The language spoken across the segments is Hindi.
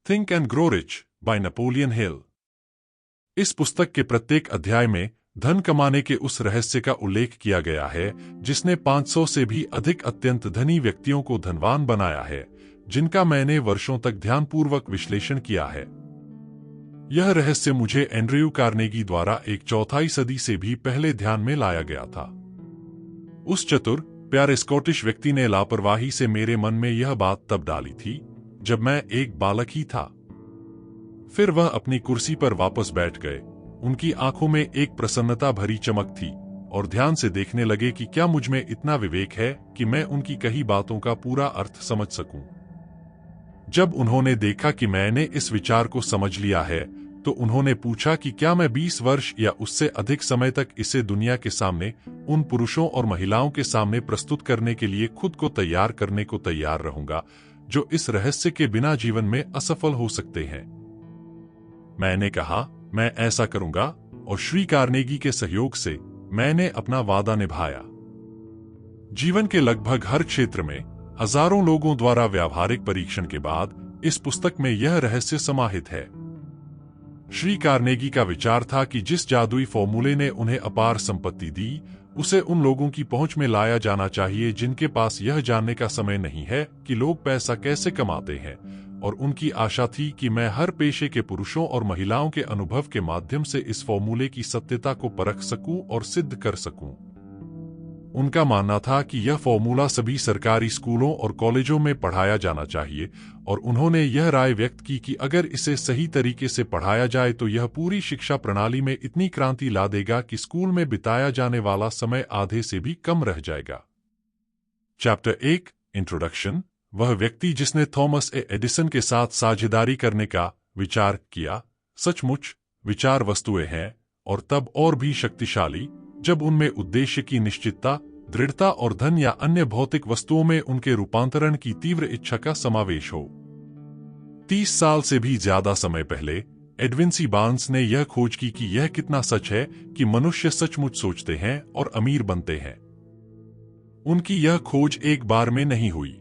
Think and grow rich by Napoleon Hill. इस पुस्तक के प्रत्येक अध्याय में धन कमाने के उस रहस्य का उल्लेख किया गया है जिसने 500 से भी अधिक अत्यंत धनी व्यक्तियों को धनवान बनाया है, जिनका मैंने वर्षों तक ध्यानपूर्वक विश्लेषण किया है। यह रहस्य मुझे एंड्रयू कार्नेगी द्वारा एक चौथाई सदी से भी पहले ध्यान में लाया गया था। उस चतुर प्यारे स्कॉटिश व्यक्ति ने लापरवाही से मेरे मन में यह बात तब डाली थी जब मैं एक बालक ही था। फिर वह अपनी कुर्सी पर वापस बैठ गए। उनकी आंखों में एक प्रसन्नता भरी चमक थी और ध्यान से देखने लगे कि क्या मुझ में इतना विवेक है कि मैं उनकी कही बातों का पूरा अर्थ समझ सकूं। जब उन्होंने देखा कि मैंने इस विचार को समझ लिया है, तो उन्होंने पूछा कि क्या मैं 20 वर्ष या उससे अधिक समय तक इसे दुनिया के सामने, उन पुरुषों और महिलाओं के सामने प्रस्तुत करने के लिए खुद को तैयार करने को तैयार रहूंगा, जो इस रहस्य के बिना जीवन में असफल हो सकते हैं। मैंने कहा, मैं ऐसा करूंगा, और श्री कार्नेगी के सहयोग से मैंने अपना वादा निभाया। जीवन के लगभग हर क्षेत्र में हजारों लोगों द्वारा व्यावहारिक परीक्षण के बाद इस पुस्तक में यह रहस्य समाहित है। श्री कार्नेगी का विचार था कि जिस जादुई फॉर्मूले ने उन्हें अपार संपत्ति दी, उसे उन लोगों की पहुंच में लाया जाना चाहिए जिनके पास यह जानने का समय नहीं है कि लोग पैसा कैसे कमाते हैं, और उनकी आशा थी कि मैं हर पेशे के पुरुषों और महिलाओं के अनुभव के माध्यम से इस फॉर्मूले की सत्यता को परख सकूं और सिद्ध कर सकूं। उनका मानना था कि यह फॉर्मूला सभी सरकारी स्कूलों और कॉलेजों में पढ़ाया जाना चाहिए, और उन्होंने यह राय व्यक्त की कि अगर इसे सही तरीके से पढ़ाया जाए तो यह पूरी शिक्षा प्रणाली में इतनी क्रांति ला देगा कि स्कूल में बिताया जाने वाला समय आधे से भी कम रह जाएगा। Chapter 1 introduction. वह व्यक्ति जिसने थॉमस एडिसन के साथ साझेदारी करने का विचार किया, सचमुच विचार वस्तुएं हैं, और तब और भी शक्तिशाली जब उनमें उद्देश्य की निश्चितता, दृढ़ता और धन या अन्य भौतिक वस्तुओं में उनके रूपांतरण की तीव्र इच्छा का समावेश हो। 30 साल से भी ज्यादा समय पहले एडविन सी बार्न्स ने यह खोज की कि यह कितना सच है कि मनुष्य सचमुच सोचते हैं और अमीर बनते हैं। उनकी यह खोज एक बार में नहीं हुई,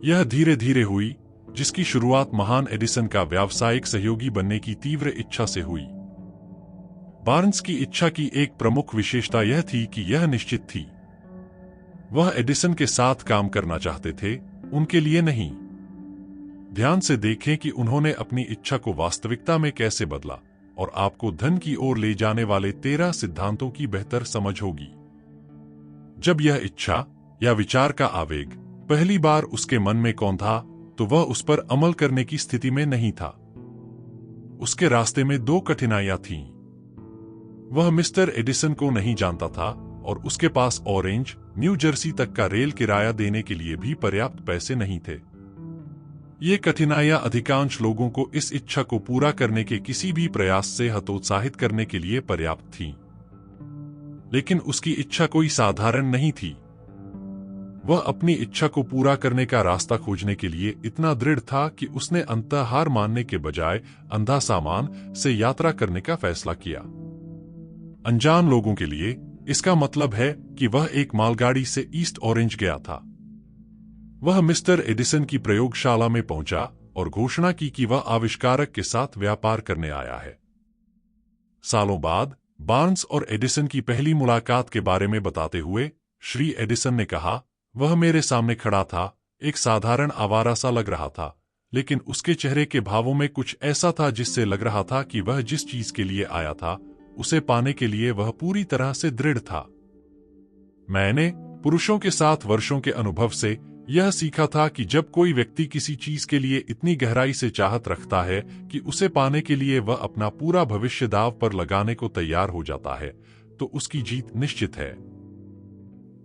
यह धीरे धीरे हुई, जिसकी शुरुआत महान एडिसन का व्यावसायिक सहयोगी बनने की तीव्र इच्छा से हुई। बार्न्स की इच्छा की एक प्रमुख विशेषता यह थी कि यह निश्चित थी। वह एडिसन के साथ काम करना चाहते थे, उनके लिए नहीं। ध्यान से देखें कि उन्होंने अपनी इच्छा को वास्तविकता में कैसे बदला, और आपको धन की ओर ले जाने वाले 13 सिद्धांतों की बेहतर समझ होगी। जब यह इच्छा या विचार का आवेग पहली बार उसके मन में कौंधा, तो वह उस पर अमल करने की स्थिति में नहीं था। उसके रास्ते में 2 कठिनाइयां थीं। वह मिस्टर एडिसन को नहीं जानता था, और उसके पास ऑरेंज, न्यू जर्सी तक का रेल किराया देने के लिए भी पर्याप्त पैसे नहीं थे। ये कठिनाइयां अधिकांश लोगों को इस इच्छा को पूरा करने के किसी भी प्रयास से हतोत्साहित करने के लिए पर्याप्त थीं। लेकिन उसकी इच्छा कोई साधारण नहीं थी। वह अपनी इच्छा को पूरा करने का रास्ता खोजने के लिए इतना दृढ़ था कि उसने अंततः हार मानने के बजाय अंधा सामान से यात्रा करने का फैसला किया। अनजान लोगों के लिए इसका मतलब है कि वह एक मालगाड़ी से ईस्ट ऑरेंज गया था। वह मिस्टर एडिसन की प्रयोगशाला में पहुंचा और घोषणा की कि वह आविष्कारक के साथ व्यापार करने आया है। सालों बाद बार्न्स और एडिसन की पहली मुलाकात के बारे में बताते हुए श्री एडिसन ने कहा, वह मेरे सामने खड़ा था, एक साधारण आवारा सा लग रहा था, लेकिन उसके चेहरे के भावों में कुछ ऐसा था जिससे लग रहा था कि वह जिस चीज के लिए आया था, उसे पाने के लिए वह पूरी तरह से दृढ़ था। मैंने पुरुषों के साथ वर्षों के अनुभव से यह सीखा था कि जब कोई व्यक्ति किसी चीज के लिए इतनी गहराई से चाहत रखता है कि उसे पाने के लिए वह अपना पूरा भविष्य दांव पर लगाने को तैयार हो जाता है, तो उसकी जीत निश्चित है।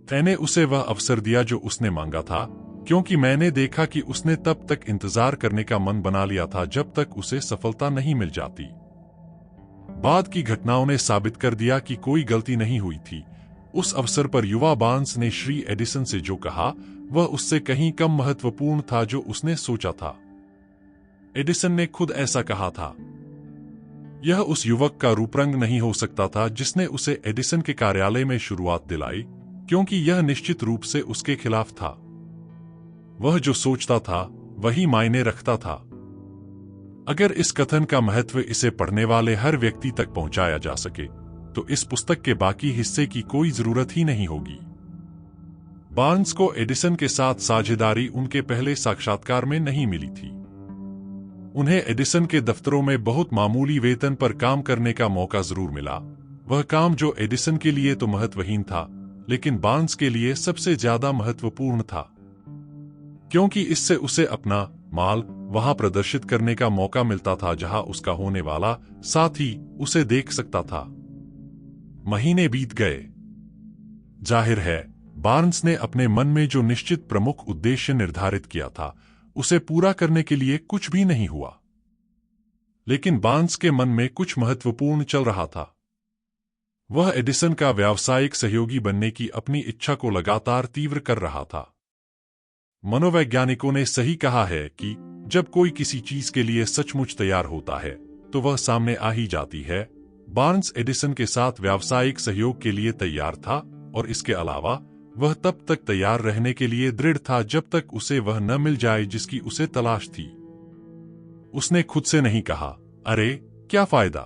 मैंने उसे वह अवसर दिया जो उसने मांगा था, क्योंकि मैंने देखा कि उसने तब तक इंतजार करने का मन बना लिया था जब तक उसे सफलता नहीं मिल जाती। बाद की घटनाओं ने साबित कर दिया कि कोई गलती नहीं हुई थी। उस अवसर पर युवा बार्न्स ने श्री एडिसन से जो कहा, वह उससे कहीं कम महत्वपूर्ण था जो उसने सोचा था। एडिसन ने खुद ऐसा कहा था। यह उस युवक का रूपरंग नहीं हो सकता था जिसने उसे एडिसन के कार्यालय में शुरुआत दिलाई, क्योंकि यह निश्चित रूप से उसके खिलाफ था। वह जो सोचता था वही मायने रखता था। अगर इस कथन का महत्व इसे पढ़ने वाले हर व्यक्ति तक पहुंचाया जा सके तो इस पुस्तक के बाकी हिस्से की कोई जरूरत ही नहीं होगी। बार्न्स को एडिसन के साथ साझेदारी उनके पहले साक्षात्कार में नहीं मिली थी। उन्हें एडिसन के दफ्तरों में बहुत मामूली वेतन पर काम करने का मौका जरूर मिला। वह काम जो एडिसन के लिए तो महत्वहीन था, लेकिन बार्न्स के लिए सबसे ज्यादा महत्वपूर्ण था, क्योंकि इससे उसे अपना माल वहां प्रदर्शित करने का मौका मिलता था जहां उसका होने वाला साथी उसे देख सकता था। महीने बीत गए। जाहिर है बार्न्स ने अपने मन में जो निश्चित प्रमुख उद्देश्य निर्धारित किया था उसे पूरा करने के लिए कुछ भी नहीं हुआ। लेकिन बार्न्स के मन में कुछ महत्वपूर्ण चल रहा था। वह एडिसन का व्यावसायिक सहयोगी बनने की अपनी इच्छा को लगातार तीव्र कर रहा था। मनोवैज्ञानिकों ने सही कहा है कि जब कोई किसी चीज के लिए सचमुच तैयार होता है तो वह सामने आ ही जाती है। बार्न्स एडिसन के साथ व्यावसायिक सहयोग के लिए तैयार था और इसके अलावा वह तब तक तैयार रहने के लिए दृढ़ था जब तक उसे वह न मिल जाए जिसकी उसे तलाश थी। उसने खुद से नहीं कहा, अरे क्या फायदा,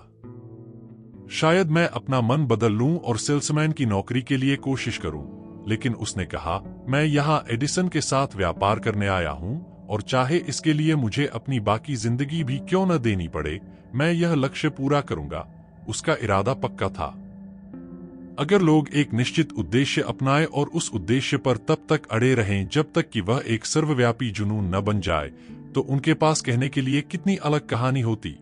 शायद मैं अपना मन बदल लूं और सेल्समैन की नौकरी के लिए कोशिश करूं। लेकिन उसने कहा, मैं यहाँ एडिसन के साथ व्यापार करने आया हूं और चाहे इसके लिए मुझे अपनी बाकी जिंदगी भी क्यों न देनी पड़े, मैं यह लक्ष्य पूरा करूंगा। उसका इरादा पक्का था। अगर लोग एक निश्चित उद्देश्य अपनाएं और उस उद्देश्य पर तब तक अड़े रहें जब तक कि वह एक सर्वव्यापी जुनून न बन जाए, तो उनके पास कहने के लिए कितनी अलग कहानी होती।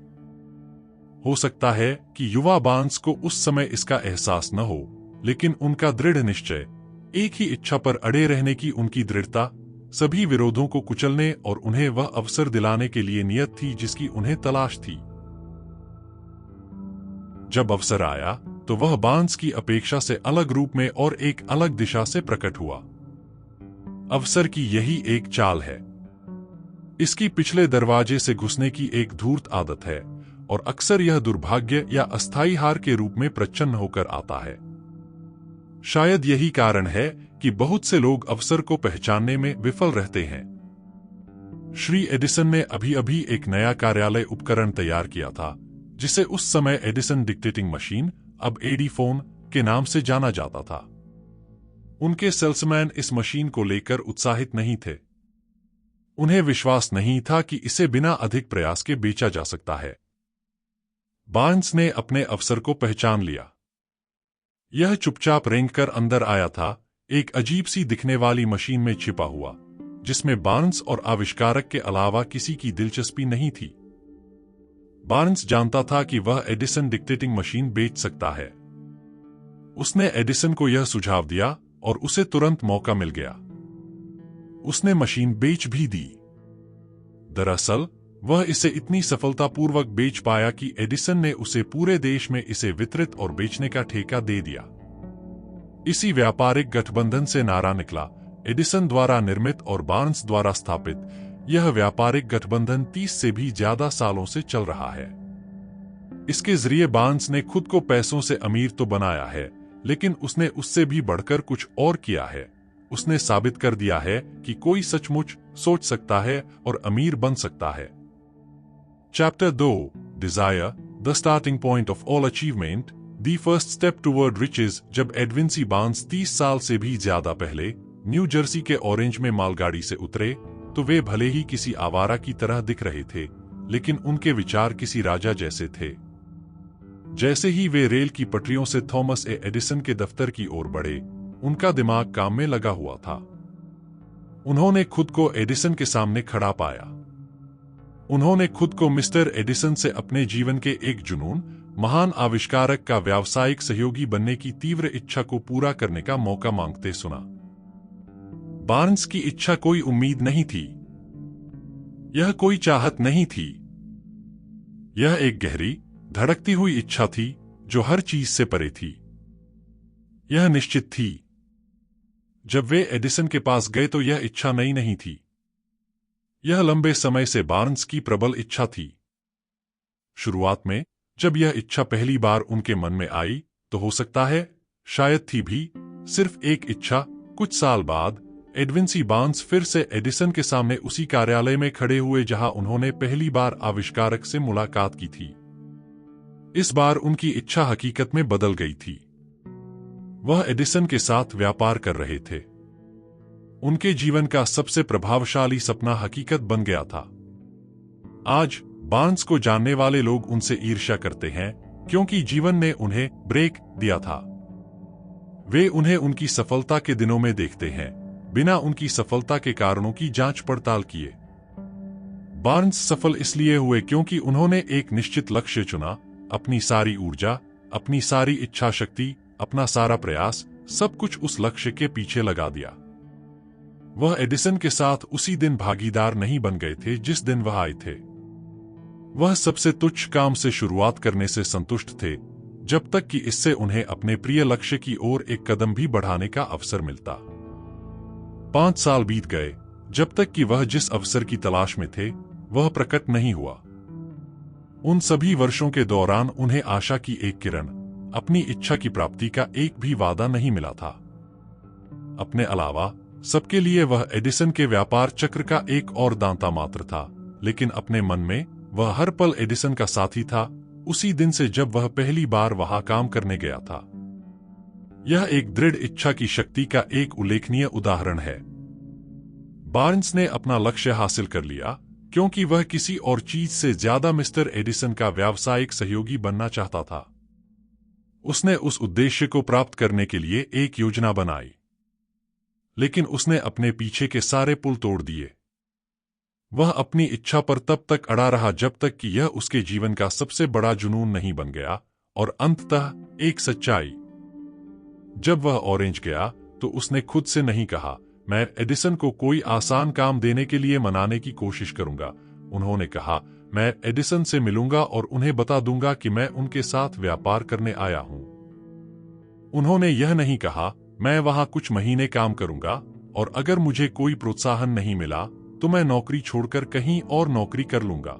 हो सकता है कि युवा बार्न्स को उस समय इसका एहसास न हो, लेकिन उनका दृढ़ निश्चय, एक ही इच्छा पर अड़े रहने की उनकी दृढ़ता सभी विरोधों को कुचलने और उन्हें वह अवसर दिलाने के लिए नियत थी जिसकी उन्हें तलाश थी। जब अवसर आया तो वह बार्न्स की अपेक्षा से अलग रूप में और एक अलग दिशा से प्रकट हुआ। अवसर की यही एक चाल है। इसकी पिछले दरवाजे से घुसने की एक धूर्त आदत है और अक्सर यह दुर्भाग्य या अस्थायी हार के रूप में प्रच्छन्न होकर आता है। शायद यही कारण है कि बहुत से लोग अवसर को पहचानने में विफल रहते हैं। श्री एडिसन ने अभी अभी एक नया कार्यालय उपकरण तैयार किया था जिसे उस समय एडिसन डिक्टेटिंग मशीन, अब एडीफोन के नाम से जाना जाता था। उनके सेल्समैन इस मशीन को लेकर उत्साहित नहीं थे। उन्हें विश्वास नहीं था कि इसे बिना अधिक प्रयास के बेचा जा सकता है। बार्न्स ने अपने अवसर को पहचान लिया। यह चुपचाप रेंगकर अंदर आया था, एक अजीब सी दिखने वाली मशीन में छिपा हुआ, जिसमें बार्न्स और आविष्कारक के अलावा किसी की दिलचस्पी नहीं थी। बार्न्स जानता था कि वह एडिसन डिक्टेटिंग मशीन बेच सकता है। उसने एडिसन को यह सुझाव दिया और उसे तुरंत मौका मिल गया। उसने मशीन बेच भी दी। दरअसल वह इसे इतनी सफलतापूर्वक बेच पाया कि एडिसन ने उसे पूरे देश में इसे वितरित और बेचने का ठेका दे दिया। इसी व्यापारिक गठबंधन से नारा निकला। एडिसन द्वारा निर्मित और बार्न्स द्वारा स्थापित यह व्यापारिक गठबंधन 30 से भी ज्यादा सालों से चल रहा है। इसके जरिए बार्न्स ने खुद को पैसों से अमीर तो बनाया है, लेकिन उसने उससे भी बढ़कर कुछ और किया है। उसने साबित कर दिया है कि कोई सचमुच सोच सकता है और अमीर बन सकता है। Chapter 2, desire, the starting point of all achievement, the first step toward riches. जब एडविन सी बार्न्स 30 साल से भी ज्यादा पहले न्यू जर्सी के ऑरेंज में मालगाड़ी से उतरे तो वे भले ही किसी आवारा की तरह दिख रहे थे, लेकिन उनके विचार किसी राजा जैसे थे। जैसे ही वे रेल की पटरियों से थॉमस ए एडिसन के दफ्तर की ओर बढ़े, उनका दिमाग काम में लगा हुआ था। उन्होंने खुद को एडिसन के सामने खड़ा पाया। उन्होंने खुद को मिस्टर एडिसन से अपने जीवन के एक जुनून, महान आविष्कारक का व्यावसायिक सहयोगी बनने की तीव्र इच्छा को पूरा करने का मौका मांगते सुना। बार्न्स की इच्छा कोई उम्मीद नहीं थी। यह कोई चाहत नहीं थी। यह एक गहरी, धड़कती हुई इच्छा थी जो हर चीज से परे थी। यह निश्चित थी। जब वे एडिसन के पास गए तो यह इच्छा नई नहीं थी। यह लंबे समय से बार्न्स की प्रबल इच्छा थी। शुरुआत में जब यह इच्छा पहली बार उनके मन में आई तो हो सकता है शायद थी भी सिर्फ एक इच्छा। कुछ साल बाद एडविन सी बार्न्स फिर से एडिसन के सामने उसी कार्यालय में खड़े हुए जहां उन्होंने पहली बार आविष्कारक से मुलाकात की थी। इस बार उनकी इच्छा हकीकत में बदल गई थी। वह एडिसन के साथ व्यापार कर रहे थे। उनके जीवन का सबसे प्रभावशाली सपना हकीकत बन गया था। आज बार्न्स को जानने वाले लोग उनसे ईर्ष्या करते हैं क्योंकि जीवन ने उन्हें ब्रेक दिया था। वे उन्हें उनकी सफलता के दिनों में देखते हैं, बिना उनकी सफलता के कारणों की जांच पड़ताल किए। बार्न्स सफल इसलिए हुए क्योंकि उन्होंने एक निश्चित लक्ष्य चुना, अपनी सारी ऊर्जा, अपनी सारी इच्छा शक्ति, अपना सारा प्रयास, सब कुछ उस लक्ष्य के पीछे लगा दिया। वह एडिसन के साथ उसी दिन भागीदार नहीं बन गए थे जिस दिन वह आए थे। वह सबसे तुच्छ काम से शुरुआत करने से संतुष्ट थे, जब तक कि इससे उन्हें अपने प्रिय लक्ष्य की ओर एक कदम भी बढ़ाने का अवसर मिलता। 5 साल बीत गए, जब तक कि वह जिस अवसर की तलाश में थे वह प्रकट नहीं हुआ। उन सभी वर्षों के दौरान उन्हें आशा की एक किरण, अपनी इच्छा की प्राप्ति का एक भी वादा नहीं मिला था। अपने अलावा सबके लिए वह एडिसन के व्यापार चक्र का एक और दांता मात्र था, लेकिन अपने मन में वह हर पल एडिसन का साथी था, उसी दिन से जब वह पहली बार वहां काम करने गया था। यह एक दृढ़ इच्छा की शक्ति का एक उल्लेखनीय उदाहरण है। बार्न्स ने अपना लक्ष्य हासिल कर लिया क्योंकि वह किसी और चीज से ज्यादा मिस्टर एडिसन का व्यावसायिक सहयोगी बनना चाहता था। उसने उस उद्देश्य को प्राप्त करने के लिए एक योजना बनाई, लेकिन उसने अपने पीछे के सारे पुल तोड़ दिए। वह अपनी इच्छा पर तब तक अड़ा रहा जब तक कि यह उसके जीवन का सबसे बड़ा जुनून नहीं बन गया, और अंततः एक सच्चाई। जब वह ऑरेंज गया तो उसने खुद से नहीं कहा, मैं एडिसन को कोई आसान काम देने के लिए मनाने की कोशिश करूंगा। उन्होंने कहा, मैं एडिसन से मिलूंगा और उन्हें बता दूंगा कि मैं उनके साथ व्यापार करने आया हूं। उन्होंने यह नहीं कहा, मैं वहां कुछ महीने काम करूंगा और अगर मुझे कोई प्रोत्साहन नहीं मिला तो मैं नौकरी छोड़कर कहीं और नौकरी कर लूंगा।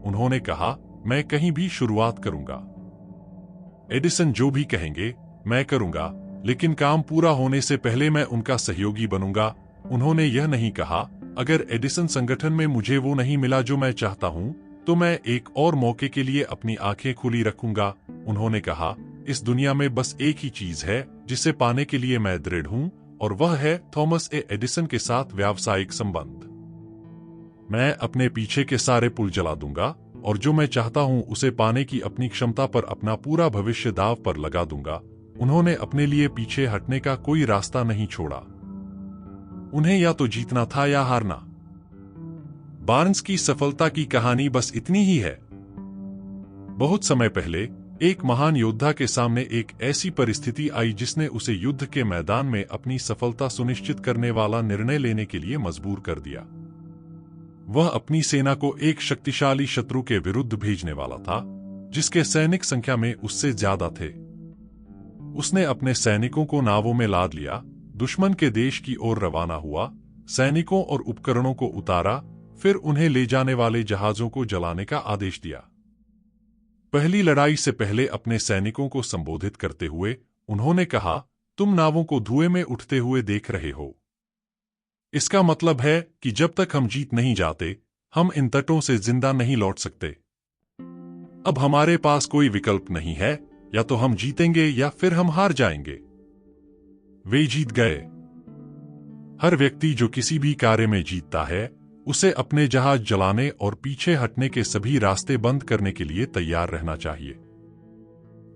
उन्होंने कहा, मैं कहीं भी शुरुआत करूंगा। एडिसन जो भी कहेंगे मैं करूंगा, लेकिन काम पूरा होने से पहले मैं उनका सहयोगी बनूंगा। उन्होंने यह नहीं कहा, अगर एडिसन संगठन में मुझे वो नहीं मिला जो मैं चाहता हूं, तो मैं एक और मौके के लिए अपनी आंखें खुली रखूंगा। उन्होंने कहा, इस दुनिया में बस एक ही चीज है जिसे पाने के लिए मैं दृढ़ हूं, और वह है थॉमस ए एडिसन के साथ व्यावसायिक संबंध। मैं अपने पीछे के सारे पुल जला दूंगा और जो मैं चाहता हूं उसे पाने की अपनी क्षमता पर अपना पूरा भविष्य दांव पर लगा दूंगा। उन्होंने अपने लिए पीछे हटने का कोई रास्ता नहीं छोड़ा। उन्हें या तो जीतना था या हारना। बार्न्स की सफलता की कहानी बस इतनी ही है। बहुत समय पहले एक महान योद्धा के सामने एक ऐसी परिस्थिति आई जिसने उसे युद्ध के मैदान में अपनी सफलता सुनिश्चित करने वाला निर्णय लेने के लिए मजबूर कर दिया। वह अपनी सेना को एक शक्तिशाली शत्रु के विरुद्ध भेजने वाला था, जिसके सैनिक संख्या में उससे ज्यादा थे। उसने अपने सैनिकों को नावों में लाद लिया, दुश्मन के देश की ओर रवाना हुआ, सैनिकों और उपकरणों को उतारा, फिर उन्हें ले जाने वाले जहाजों को जलाने का आदेश दिया। पहली लड़ाई से पहले अपने सैनिकों को संबोधित करते हुए उन्होंने कहा, तुम नावों को धुएं में उठते हुए देख रहे हो। इसका मतलब है कि जब तक हम जीत नहीं जाते, हम इन तटों से जिंदा नहीं लौट सकते। अब हमारे पास कोई विकल्प नहीं है, या तो हम जीतेंगे या फिर हम हार जाएंगे। वे जीत गए। हर व्यक्ति जो किसी भी कार्य में जीतता है, उसे अपने जहाज जलाने और पीछे हटने के सभी रास्ते बंद करने के लिए तैयार रहना चाहिए।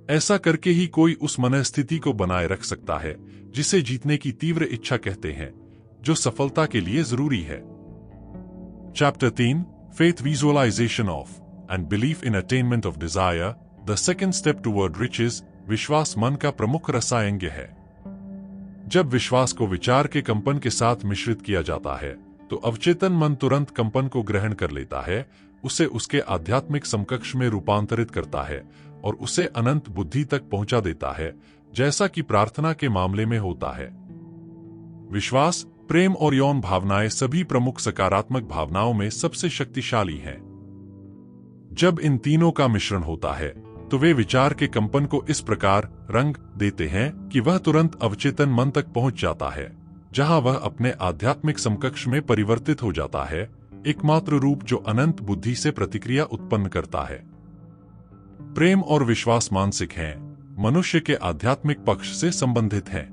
ऐसा करके ही कोई उस मनस्थिति को बनाए रख सकता है जिसे जीतने की तीव्र इच्छा कहते हैं, जो सफलता के लिए जरूरी है। Chapter 3, faith visualization of and belief in attainment of desire, the second step toward riches. विश्वास मन का प्रमुख रसायन है। जब विश्वास को विचार के कंपन के साथ मिश्रित किया जाता है, तो अवचेतन मन तुरंत कंपन को ग्रहण कर लेता है, उसे उसके आध्यात्मिक समकक्ष में रूपांतरित करता है और उसे अनंत बुद्धि तक पहुंचा देता है, जैसा कि प्रार्थना के मामले में होता है। विश्वास, प्रेम और यौन भावनाएं सभी प्रमुख सकारात्मक भावनाओं में सबसे शक्तिशाली हैं। जब इन तीनों का मिश्रण होता है, तो वे विचार के कंपन को इस प्रकार रंग देते हैं कि वह तुरंत अवचेतन मन तक पहुंच जाता है, जहां वह अपने आध्यात्मिक समकक्ष में परिवर्तित हो जाता है, एकमात्र रूप जो अनंत बुद्धि से प्रतिक्रिया उत्पन्न करता है। प्रेम और विश्वास मानसिक हैं, मनुष्य के आध्यात्मिक पक्ष से संबंधित हैं।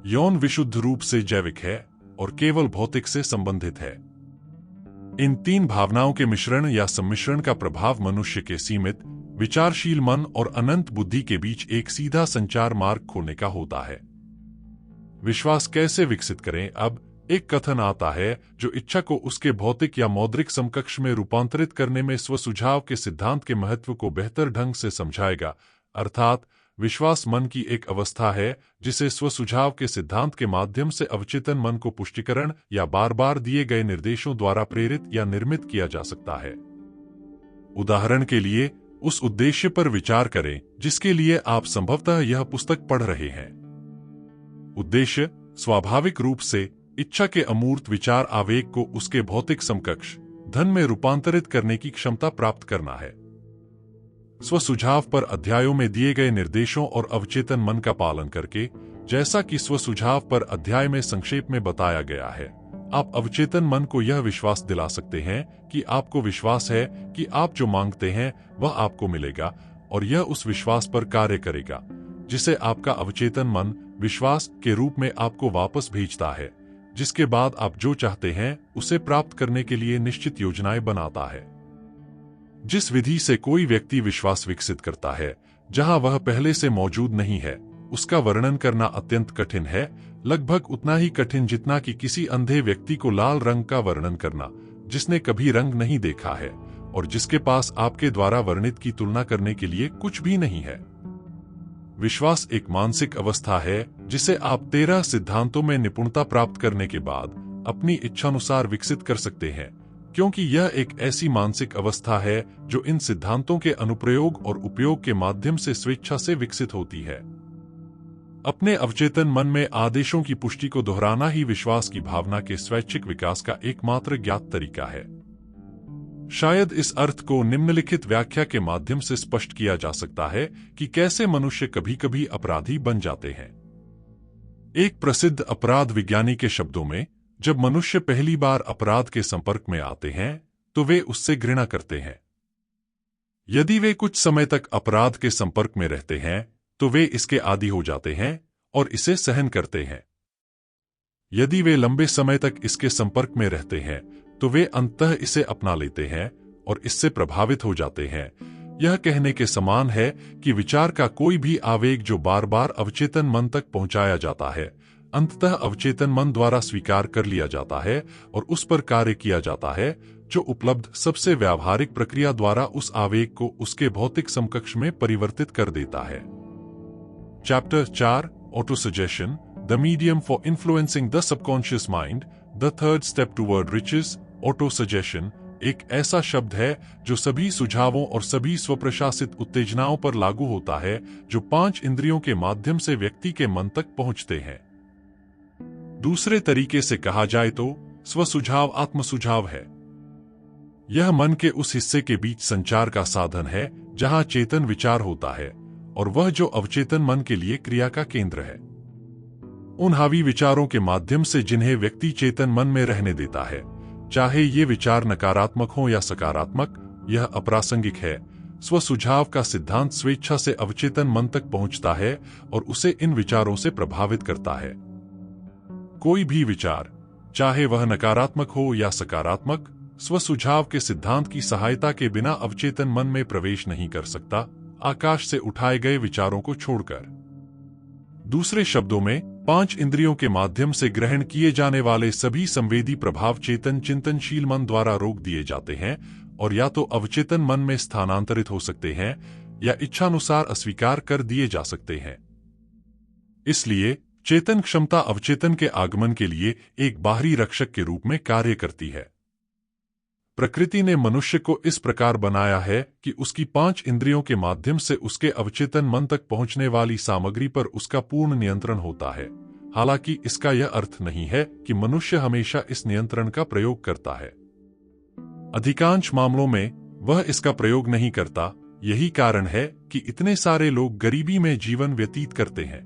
यौन विशुद्ध रूप से जैविक है और केवल भौतिक से संबंधित है। इन तीन भावनाओं के मिश्रण या सम्मिश्रण का प्रभाव मनुष्य के सीमित विचारशील मन और अनंत बुद्धि के बीच एक सीधा संचार मार्ग खोलने का होता है। विश्वास कैसे विकसित करें? अब एक कथन आता है जो इच्छा को उसके भौतिक या मौद्रिक समकक्ष में रूपांतरित करने में स्वसुझाव के सिद्धांत के महत्व को बेहतर ढंग से समझाएगा। अर्थात विश्वास मन की एक अवस्था है जिसे स्वसुझाव के सिद्धांत के माध्यम से अवचेतन मन को पुष्टिकरण या बार बार दिए गए निर्देशों द्वारा प्रेरित या निर्मित किया जा सकता है। उदाहरण के लिए, उस उद्देश्य पर विचार करें जिसके लिए आप संभवतः यह पुस्तक पढ़ रहे हैं। उद्देश्य स्वाभाविक रूप से इच्छा के अमूर्त विचार आवेग को उसके भौतिक समकक्ष धन में रूपांतरित करने की क्षमता प्राप्त करना है। स्वसुझाव पर अध्यायों में दिए गए निर्देशों और अवचेतन मन का पालन करके, जैसा कि स्वसुझाव पर अध्याय में संक्षेप में बताया गया है, आप अवचेतन मन को यह विश्वास दिला सकते हैं कि आपको विश्वास है कि आप जो मांगते हैं वह आपको मिलेगा, और यह उस विश्वास पर कार्य करेगा जिसे आपका अवचेतन मन विश्वास के रूप में आपको वापस भेजता है, जिसके बाद आप जो चाहते हैं उसे प्राप्त करने के लिए निश्चित योजनाएं बनाता है। जिस विधि से कोई व्यक्ति विश्वास विकसित करता है जहां वह पहले से मौजूद नहीं है, उसका वर्णन करना अत्यंत कठिन है, लगभग उतना ही कठिन जितना कि किसी अंधे व्यक्ति को लाल रंग का वर्णन करना जिसने कभी रंग नहीं देखा है और जिसके पास आपके द्वारा वर्णित की तुलना करने के लिए कुछ भी नहीं है। विश्वास एक मानसिक अवस्था है जिसे आप 13 सिद्धांतों में निपुणता प्राप्त करने के बाद अपनी इच्छानुसार विकसित कर सकते हैं, क्योंकि यह एक ऐसी मानसिक अवस्था है जो इन सिद्धांतों के अनुप्रयोग और उपयोग के माध्यम से स्वेच्छा से विकसित होती है। अपने अवचेतन मन में आदेशों की पुष्टि को दोहराना ही विश्वास की भावना के स्वैच्छिक विकास का एकमात्र ज्ञात तरीका है। शायद इस अर्थ को निम्नलिखित व्याख्या के माध्यम से स्पष्ट किया जा सकता है कि कैसे मनुष्य कभी कभी अपराधी बन जाते हैं। एक प्रसिद्ध अपराध विज्ञानी के शब्दों में, जब मनुष्य पहली बार अपराध के संपर्क में आते हैं तो वे उससे घृणा करते हैं। यदि वे कुछ समय तक अपराध के संपर्क में रहते हैं तो वे इसके आदी हो जाते हैं और इसे सहन करते हैं। यदि वे लंबे समय तक इसके संपर्क में रहते हैं तो वे अंततः इसे अपना लेते हैं और इससे प्रभावित हो जाते हैं। यह कहने के समान है कि विचार का कोई भी आवेग जो बार बार अवचेतन मन तक पहुंचाया जाता है, अंततः अवचेतन मन द्वारा स्वीकार कर लिया जाता है और उस पर कार्य किया जाता है, जो उपलब्ध सबसे व्यावहारिक प्रक्रिया द्वारा उस आवेग को उसके भौतिक समकक्ष में परिवर्तित कर देता है। Chapter 4 autosuggestion, the medium for influencing the subconscious mind, the third step toward riches. Autosuggestion एक ऐसा शब्द है जो सभी सुझावों और सभी स्वप्रशासित उत्तेजनाओं पर लागू होता है जो 5 इंद्रियों के माध्यम से व्यक्ति के मन तक पहुंचते हैं। दूसरे तरीके से कहा जाए तो स्वसुझाव आत्मसुझाव है। यह मन के उस हिस्से के बीच संचार का साधन है जहां चेतन विचार होता है और वह जो अवचेतन मन के लिए क्रिया का केंद्र है। उन हावी विचारों के माध्यम से जिन्हें व्यक्ति चेतन मन में रहने देता है, चाहे ये विचार नकारात्मक हो या सकारात्मक, यह अप्रासंगिक है। स्वसुझाव का सिद्धांत स्वेच्छा से अवचेतन मन तक पहुंचता है और उसे इन विचारों से प्रभावित करता है। कोई भी विचार, चाहे वह नकारात्मक हो या सकारात्मक, स्वसुझाव के सिद्धांत की सहायता के बिना अवचेतन मन में प्रवेश नहीं कर सकता, आकाश से उठाए गए विचारों को छोड़कर। दूसरे शब्दों में, 5 इंद्रियों के माध्यम से ग्रहण किए जाने वाले सभी संवेदी प्रभाव चेतन चिंतनशील मन द्वारा रोक दिए जाते हैं और या तो अवचेतन मन में स्थानांतरित हो सकते हैं या इच्छानुसार अस्वीकार कर दिए जा सकते हैं। इसलिए चेतन क्षमता अवचेतन के आगमन के लिए एक बाहरी रक्षक के रूप में कार्य करती है। प्रकृति ने मनुष्य को इस प्रकार बनाया है कि उसकी 5 इंद्रियों के माध्यम से उसके अवचेतन मन तक पहुंचने वाली सामग्री पर उसका पूर्ण नियंत्रण होता है। हालांकि इसका यह अर्थ नहीं है कि मनुष्य हमेशा इस नियंत्रण का प्रयोग करता है। अधिकांश मामलों में वह इसका प्रयोग नहीं करता। यही कारण है कि इतने सारे लोग गरीबी में जीवन व्यतीत करते हैं।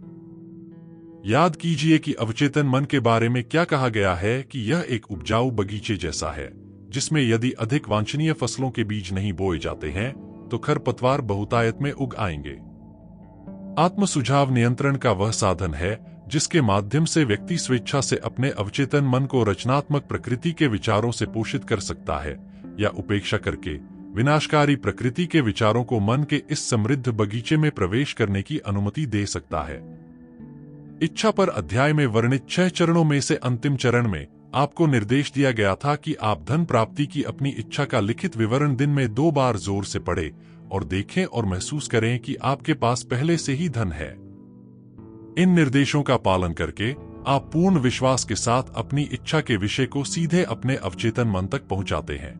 याद कीजिए कि अवचेतन मन के बारे में क्या कहा गया है कि यह एक उपजाऊ बगीचे जैसा है, जिसमें यदि अधिक वांछनीय फसलों के बीज नहीं बोए जाते हैं तो खरपतवार बहुतायत में उग आएंगे। आत्म सुझाव नियंत्रण का वह साधन है जिसके माध्यम से व्यक्ति स्वेच्छा से अपने अवचेतन मन को रचनात्मक प्रकृति के विचारों से पोषित कर सकता है या उपेक्षा करके विनाशकारी प्रकृति के विचारों को मन के इस समृद्ध बगीचे में प्रवेश करने की अनुमति दे सकता है। इच्छा पर अध्याय में वर्णित 6 चरणों में से अंतिम चरण में आपको निर्देश दिया गया था कि आप धन प्राप्ति की अपनी इच्छा का लिखित विवरण दिन में 2 बार जोर से पढ़ें और देखें और महसूस करें कि आपके पास पहले से ही धन है। इन निर्देशों का पालन करके आप पूर्ण विश्वास के साथ अपनी इच्छा के विषय को सीधे अपने अवचेतन मन तक पहुंचाते हैं।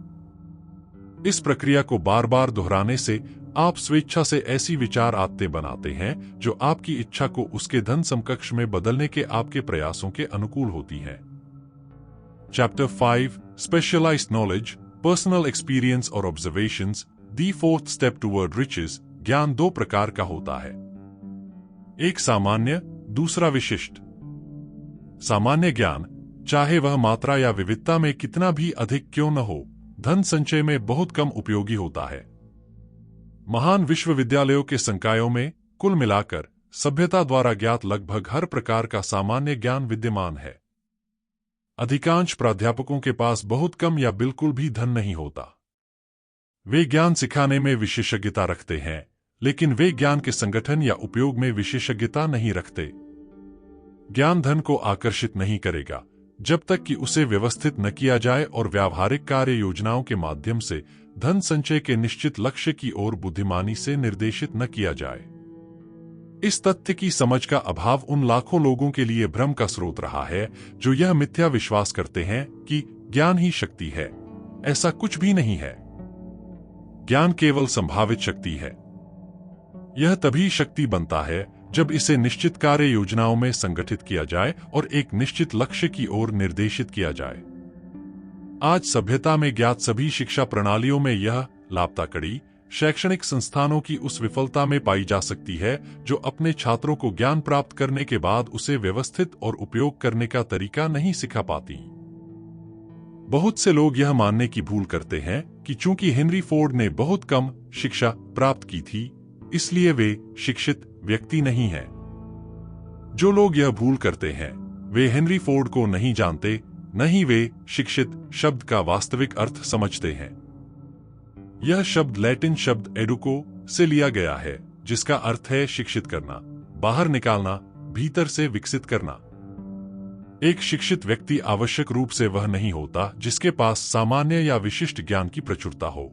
इस प्रक्रिया को बार बार दोहराने से आप स्वेच्छा से ऐसी विचार आदतें बनाते हैं जो आपकी इच्छा को उसके धन समकक्ष में बदलने के आपके प्रयासों के अनुकूल होती हैं। Chapter 5 specialised knowledge, personal experience और observations, the 4th step toward riches. ज्ञान 2 प्रकार का होता है, एक सामान्य, दूसरा विशिष्ट। सामान्य ज्ञान, चाहे वह मात्रा या विविधता में कितना भी अधिक क्यों न हो, धन संचय में बहुत कम उपयोगी होता है। महान विश्वविद्यालयों के संकायों में कुल मिलाकर सभ्यता द्वारा ज्ञात लगभग हर प्रकार का सामान्य ज्ञान विद्यमान है। अधिकांश प्राध्यापकों के पास बहुत कम या बिल्कुल भी धन नहीं होता। वे ज्ञान सिखाने में विशेषज्ञता रखते हैं, लेकिन वे ज्ञान के संगठन या उपयोग में विशेषज्ञता नहीं रखते। ज्ञान धन को आकर्षित नहीं करेगा जब तक कि उसे व्यवस्थित न किया जाए और व्यावहारिक कार्य योजनाओं के माध्यम से धन संचय के निश्चित लक्ष्य की ओर बुद्धिमानी से निर्देशित न किया जाए। इस तथ्य की समझ का अभाव उन लाखों लोगों के लिए भ्रम का स्रोत रहा है जो यह मिथ्या विश्वास करते हैं कि ज्ञान ही शक्ति है। ऐसा कुछ भी नहीं है। ज्ञान केवल संभावित शक्ति है। यह तभी शक्ति बनता है जब इसे निश्चित कार्य योजनाओं में संगठित किया जाए और एक निश्चित लक्ष्य की ओर निर्देशित किया जाए। आज सभ्यता में ज्ञात सभी शिक्षा प्रणालियों में यह लापता कड़ी शैक्षणिक संस्थानों की उस विफलता में पाई जा सकती है जो अपने छात्रों को ज्ञान प्राप्त करने के बाद उसे व्यवस्थित और उपयोग करने का तरीका नहीं सिखा पाती। बहुत से लोग यह मानने की भूल करते हैं कि चूंकि हेनरी फोर्ड ने बहुत कम शिक्षा प्राप्त की थी, इसलिए वे शिक्षित व्यक्ति नहीं हैं। जो लोग यह भूल करते हैं, वे हेनरी फोर्ड को नहीं जानते, न ही वे शिक्षित शब्द का वास्तविक अर्थ समझते हैं। यह शब्द लैटिन शब्द एडुको से लिया गया है, जिसका अर्थ है शिक्षित करना, बाहर निकालना, भीतर से विकसित करना। एक शिक्षित व्यक्ति आवश्यक रूप से वह नहीं होता जिसके पास सामान्य या विशिष्ट ज्ञान की प्रचुरता हो।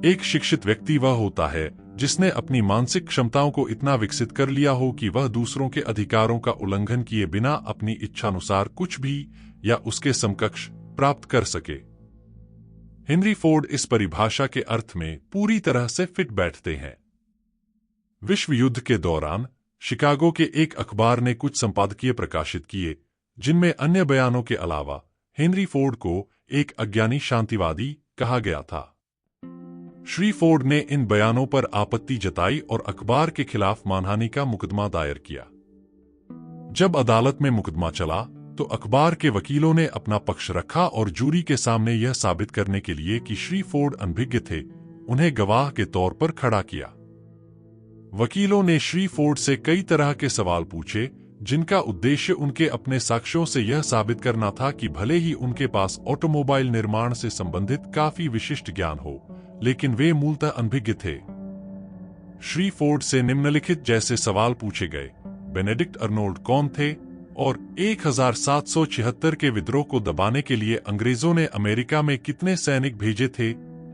एक शिक्षित व्यक्ति वह होता है जिसने अपनी मानसिक क्षमताओं को इतना विकसित कर लिया हो कि वह दूसरों के अधिकारों का उल्लंघन किए बिना अपनी इच्छानुसार कुछ भी या उसके समकक्ष प्राप्त कर सके। हेनरी फोर्ड इस परिभाषा के अर्थ में पूरी तरह से फिट बैठते हैं। विश्व युद्ध के दौरान शिकागो के एक अखबार ने कुछ संपादकीय प्रकाशित किए जिनमें अन्य बयानों के अलावा हेनरी फोर्ड को एक अज्ञानी शांतिवादी कहा गया था। श्री फोर्ड ने इन बयानों पर आपत्ति जताई और अखबार के खिलाफ मानहानि का मुकदमा दायर किया। जब अदालत में मुकदमा चला तो अखबार के वकीलों ने अपना पक्ष रखा और जूरी के सामने यह साबित करने के लिए कि श्री फोर्ड अनभिज्ञ थे, उन्हें गवाह के तौर पर खड़ा किया। वकीलों ने श्री फोर्ड से कई तरह के सवाल पूछे जिनका उद्देश्य उनके अपने साक्ष्यों से यह साबित करना था कि भले ही उनके पास ऑटोमोबाइल निर्माण से संबंधित काफी विशिष्ट ज्ञान हो, लेकिन वे मूलतः अनभिज्ञ थे। श्री फोर्ड से निम्नलिखित जैसे सवाल पूछे गए: बेनेडिक्ट अर्नोल्ड कौन थे और 1776 के विद्रोह को दबाने के लिए अंग्रेजों ने अमेरिका में कितने सैनिक भेजे थे?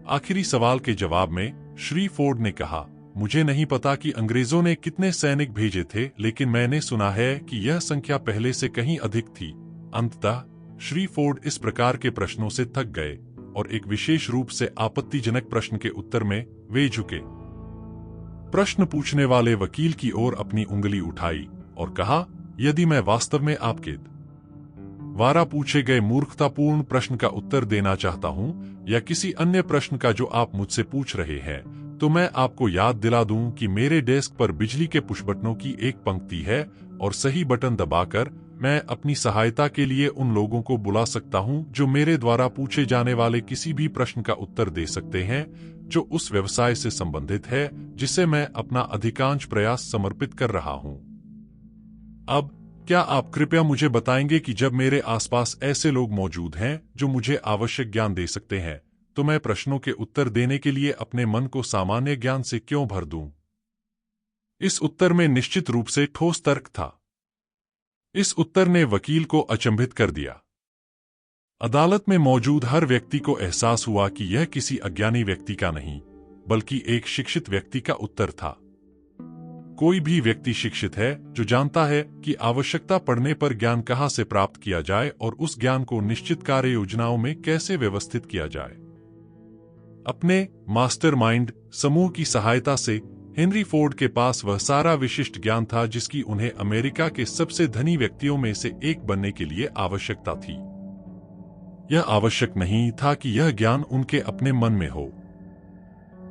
आखिरी सवाल के जवाब में श्री फोर्ड ने कहा, मुझे नहीं पता कि अंग्रेजों ने कितने सैनिक भेजे थे, लेकिन मैंने सुना है कि यह संख्या पहले से कहीं अधिक थी। अंततः श्री फोर्ड इस प्रकार के प्रश्नों से थक गए और एक विशेष रूप से आपत्तिजनक प्रश्न के उत्तर में वे झुके। प्रश्न पूछने वाले वकील की ओर अपनी उंगली उठाई और कहा, यदि मैं वास्तव में आपके द्वारा पूछे गए मूर्खतापूर्ण प्रश्न का उत्तर देना चाहता हूं या किसी अन्य प्रश्न का जो आप मुझसे पूछ रहे हैं, तो मैं आपको याद दिला दूं कि मेरे डेस्क पर बिजली के पुश बटनों की एक पंक्ति है और सही बटन दबाकर मैं अपनी सहायता के लिए उन लोगों को बुला सकता हूं जो मेरे द्वारा पूछे जाने वाले किसी भी प्रश्न का उत्तर दे सकते हैं जो उस व्यवसाय से संबंधित है जिसे मैं अपना अधिकांश प्रयास समर्पित कर रहा हूं। अब क्या आप कृपया मुझे बताएंगे कि जब मेरे आसपास ऐसे लोग मौजूद हैं जो मुझे आवश्यक ज्ञान दे सकते हैं, तो मैं प्रश्नों के उत्तर देने के लिए अपने मन को सामान्य ज्ञान से क्यों भर दूं? इस उत्तर में निश्चित रूप से ठोस तर्क था। इस उत्तर ने वकील को अचंभित कर दिया। अदालत में मौजूद हर व्यक्ति को एहसास हुआ कि यह किसी अज्ञानी व्यक्ति का नहीं, बल्कि एक शिक्षित व्यक्ति का उत्तर था। कोई भी व्यक्ति शिक्षित है जो जानता है कि आवश्यकता पड़ने पर ज्ञान कहां से प्राप्त किया जाए और उस ज्ञान को निश्चित कार्य योजनाओं में कैसे व्यवस्थित किया जाए। अपने मास्टरमाइंड समूह की सहायता से हेनरी फोर्ड के पास वह सारा विशिष्ट ज्ञान था जिसकी उन्हें अमेरिका के सबसे धनी व्यक्तियों में से एक बनने के लिए आवश्यकता थी। यह आवश्यक नहीं था कि यह ज्ञान उनके अपने मन में हो।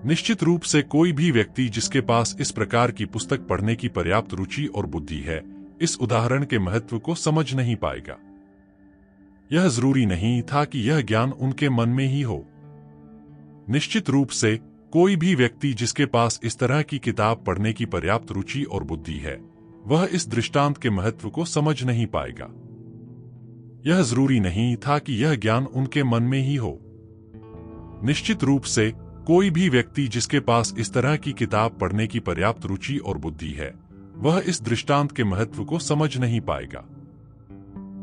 निश्चित रूप से कोई भी व्यक्ति जिसके पास इस प्रकार की पुस्तक पढ़ने की पर्याप्त रुचि और बुद्धि है, इस उदाहरण के महत्व को समझ नहीं पाएगा। यह जरूरी नहीं था कि यह ज्ञान उनके मन में ही हो। निश्चित रूप से कोई भी व्यक्ति जिसके पास इस तरह की किताब पढ़ने की पर्याप्त रुचि और बुद्धि है, वह इस दृष्टांत के महत्व को समझ नहीं पाएगा। यह जरूरी नहीं था कि यह ज्ञान उनके मन में ही हो। निश्चित रूप से कोई भी व्यक्ति जिसके पास इस तरह की किताब पढ़ने की पर्याप्त रुचि और बुद्धि है, वह इस दृष्टांत के महत्व को समझ नहीं पाएगा।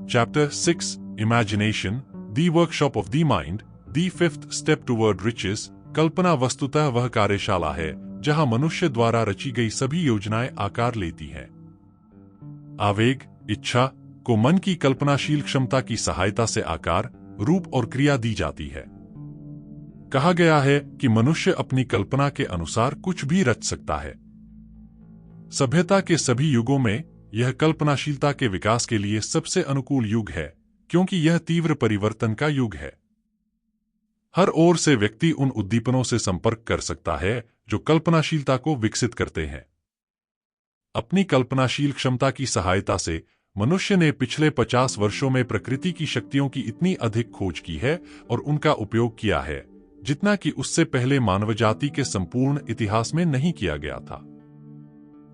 Chapter 6 imagination, the workshop of the mind, the fifth step toward riches. कल्पना वस्तुतः वह कार्यशाला है जहां मनुष्य द्वारा रची गई सभी योजनाएं आकार लेती हैं। आवेग, इच्छा को मन की कल्पनाशील क्षमता की सहायता से आकार, रूप और क्रिया दी जाती है। कहा गया है कि मनुष्य अपनी कल्पना के अनुसार कुछ भी रच सकता है। सभ्यता के सभी युगों में यह कल्पनाशीलता के विकास के लिए सबसे अनुकूल युग है, क्योंकि यह तीव्र परिवर्तन का युग है। हर ओर से व्यक्ति उन उद्दीपनों से संपर्क कर सकता है जो कल्पनाशीलता को विकसित करते हैं। अपनी कल्पनाशील क्षमता की सहायता से मनुष्य ने पिछले 50 वर्षों में प्रकृति की शक्तियों की इतनी अधिक खोज की है और उनका उपयोग किया है जितना कि उससे पहले मानवजाति के संपूर्ण इतिहास में नहीं किया गया था।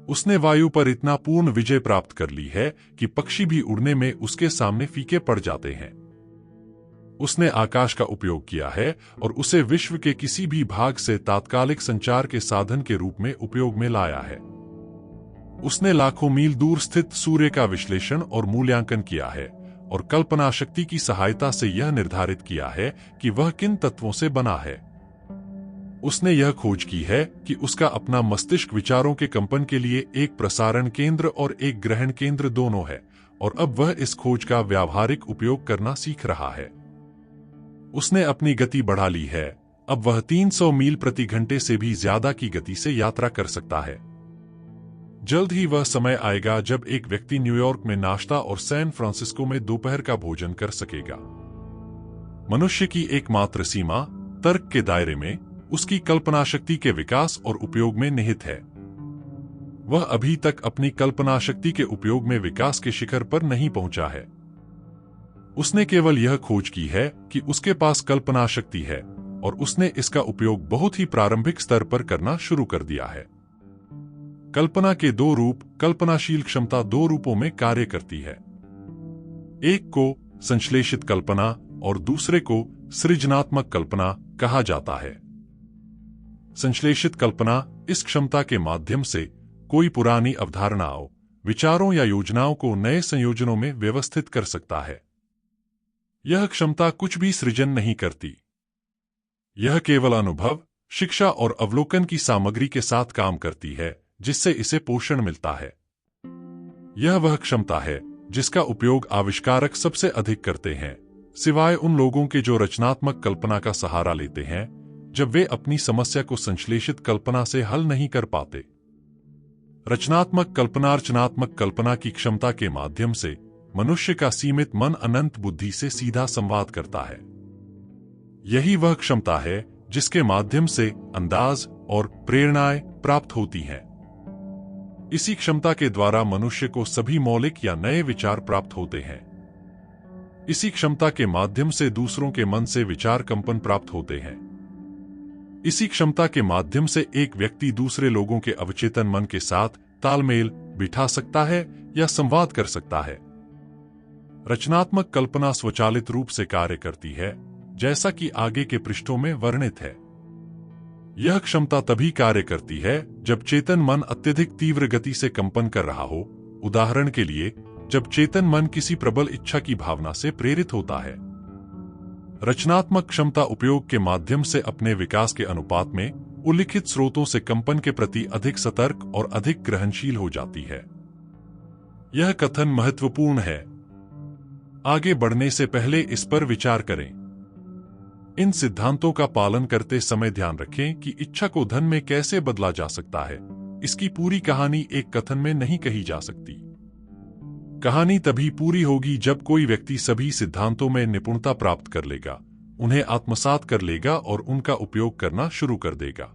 उसने वायु पर इतना पूर्ण विजय प्राप्त कर ली है कि पक्षी भी उड़ने में उसके सामने फीके पड़ जाते हैं। उसने आकाश का उपयोग किया है और उसे विश्व के किसी भी भाग से तात्कालिक संचार के साधन के रूप में उपयोग में लाया है। उसने लाखों मील दूर स्थित सूर्य का विश्लेषण और मूल्यांकन किया है और कल्पना शक्ति की सहायता से यह निर्धारित किया है कि वह किन तत्वों से बना है। उसने यह खोज की है कि उसका अपना मस्तिष्क विचारों के कंपन के लिए एक प्रसारण केंद्र और एक ग्रहण केंद्र दोनों है, और अब वह इस खोज का व्यावहारिक उपयोग करना सीख रहा है। उसने अपनी गति बढ़ा ली है, अब वह 300 मील प्रति घंटे से भी ज्यादा की गति से यात्रा कर सकता है। जल्द ही वह समय आएगा जब एक व्यक्ति न्यूयॉर्क में नाश्ता और सैन फ्रांसिस्को में दोपहर का भोजन कर सकेगा। मनुष्य की एकमात्र सीमा तर्क के दायरे में उसकी कल्पना शक्ति के विकास और उपयोग में निहित है। वह अभी तक अपनी कल्पना शक्ति के उपयोग में विकास के शिखर पर नहीं पहुंचा है। उसने केवल यह खोज की है कि उसके पास कल्पना शक्ति है और उसने इसका उपयोग बहुत ही प्रारंभिक स्तर पर करना शुरू कर दिया है। कल्पना के दो रूप, कल्पनाशील क्षमता दो रूपों में कार्य करती है। एक को संश्लेषित कल्पना और दूसरे को सृजनात्मक कल्पना कहा जाता है। संश्लेषित कल्पना इस क्षमता के माध्यम से कोई पुरानी अवधारणाओं, विचारों या योजनाओं को नए संयोजनों में व्यवस्थित कर सकता है। यह क्षमता कुछ भी सृजन नहीं करती। यह केवल अनुभव, शिक्षा और अवलोकन की सामग्री के साथ काम करती है जिससे इसे पोषण मिलता है। यह वह क्षमता है जिसका उपयोग आविष्कारक सबसे अधिक करते हैं, सिवाय उन लोगों के जो रचनात्मक कल्पना का सहारा लेते हैं जब वे अपनी समस्या को संश्लेषित कल्पना से हल नहीं कर पाते। रचनात्मक कल्पना की क्षमता के माध्यम से मनुष्य का सीमित मन अनंत बुद्धि से सीधा संवाद करता है। यही वह क्षमता है जिसके माध्यम से अंदाज और प्रेरणाएं प्राप्त होती हैं। इसी क्षमता के द्वारा मनुष्य को सभी मौलिक या नए विचार प्राप्त होते हैं। इसी क्षमता के माध्यम से दूसरों के मन से विचार कंपन प्राप्त होते हैं। इसी क्षमता के माध्यम से एक व्यक्ति दूसरे लोगों के अवचेतन मन के साथ तालमेल बिठा सकता है या संवाद कर सकता है। रचनात्मक कल्पना स्वचालित रूप से कार्य करती है, जैसा कि आगे के पृष्ठों में वर्णित है। यह क्षमता तभी कार्य करती है जब चेतन मन अत्यधिक तीव्र गति से कंपन कर रहा हो। उदाहरण के लिए, जब चेतन मन किसी प्रबल इच्छा की भावना से प्रेरित होता है। रचनात्मक क्षमता उपयोग के माध्यम से अपने विकास के अनुपात में उल्लिखित स्रोतों से कंपन के प्रति अधिक सतर्क और अधिक ग्रहणशील हो जाती है। यह कथन महत्वपूर्ण है। आगे बढ़ने से पहले इस पर विचार करें। इन सिद्धांतों का पालन करते समय ध्यान रखें कि इच्छा को धन में कैसे बदला जा सकता है। इसकी पूरी कहानी एक कथन में नहीं कही जा सकती। कहानी तभी पूरी होगी जब कोई व्यक्ति सभी सिद्धांतों में निपुणता प्राप्त कर लेगा, उन्हें आत्मसात कर लेगा और उनका उपयोग करना शुरू कर देगा।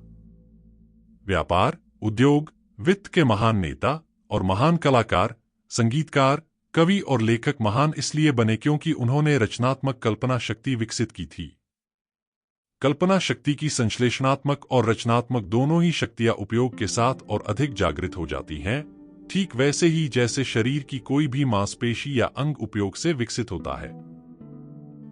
व्यापार, उद्योग, वित्त के महान नेता और महान कलाकार, संगीतकार, कवि और लेखक महान इसलिए बने क्योंकि उन्होंने रचनात्मक कल्पना शक्ति विकसित की थी। कल्पना शक्ति की संश्लेषणात्मक और रचनात्मक दोनों ही शक्तियां उपयोग के साथ और अधिक जागृत हो जाती हैं, ठीक वैसे ही जैसे शरीर की कोई भी मांसपेशी या अंग उपयोग से विकसित होता है।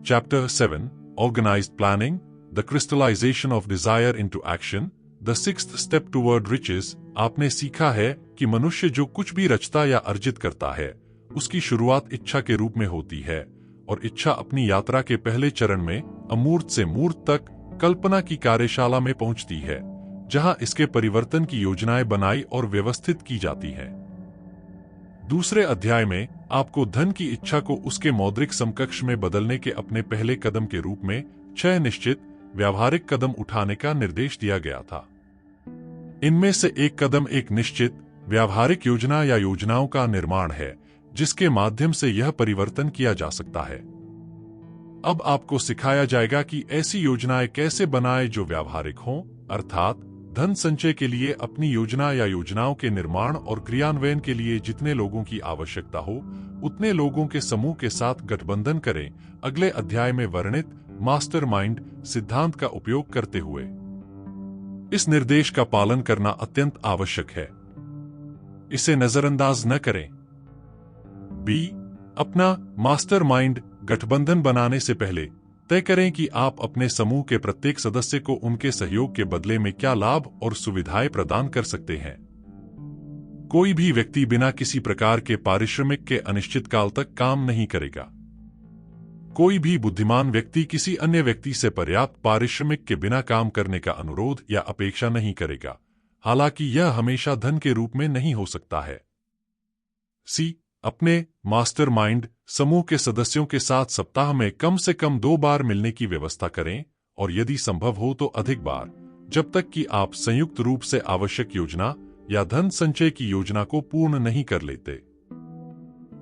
Chapter 7 organized planning, the crystallization of desire into action, the sixth step toward riches. आपने सीखा है कि मनुष्य जो कुछ भी रचता या अर्जित करता है, उसकी शुरुआत इच्छा के रूप में होती है और इच्छा अपनी यात्रा के पहले चरण में अमूर्त से मूर्त तक कल्पना की कार्यशाला में पहुंचती है, जहां इसके परिवर्तन की योजनाएं बनाई और व्यवस्थित की जाती हैं। दूसरे अध्याय में आपको धन की इच्छा को उसके मौद्रिक समकक्ष में बदलने के अपने पहले कदम के रूप में 6 निश्चित व्यावहारिक कदम उठाने का निर्देश दिया गया था। इनमें से एक कदम एक निश्चित व्यावहारिक योजना या योजनाओं का निर्माण है, जिसके माध्यम से यह परिवर्तन किया जा सकता है। अब आपको सिखाया जाएगा कि ऐसी योजनाएं कैसे बनाएं जो व्यावहारिक हों, अर्थात धन संचय के लिए अपनी योजना या योजनाओं के निर्माण और क्रियान्वयन के लिए जितने लोगों की आवश्यकता हो, उतने लोगों के समूह के साथ गठबंधन करें। अगले अध्याय में वर्णित मास्टरमाइंड सिद्धांत का उपयोग करते हुए इस निर्देश का पालन करना अत्यंत आवश्यक है। इसे नजरअंदाज न करें। बी, अपना मास्टरमाइंड गठबंधन बनाने से पहले तय करें कि आप अपने समूह के प्रत्येक सदस्य को उनके सहयोग के बदले में क्या लाभ और सुविधाएं प्रदान कर सकते हैं। कोई भी व्यक्ति बिना किसी प्रकार के पारिश्रमिक के अनिश्चित काल तक काम नहीं करेगा। कोई भी बुद्धिमान व्यक्ति किसी अन्य व्यक्ति से पर्याप्त पारिश्रमिक के बिना काम करने का अनुरोध या अपेक्षा नहीं करेगा, हालांकि यह हमेशा धन के रूप में नहीं हो सकता है। सी, अपने मास्टरमाइंड समूह के सदस्यों के साथ सप्ताह में कम से कम 2 बार मिलने की व्यवस्था करें और यदि संभव हो तो अधिक बार, जब तक कि आप संयुक्त रूप से आवश्यक योजना या धन संचय की योजना को पूर्ण नहीं कर लेते।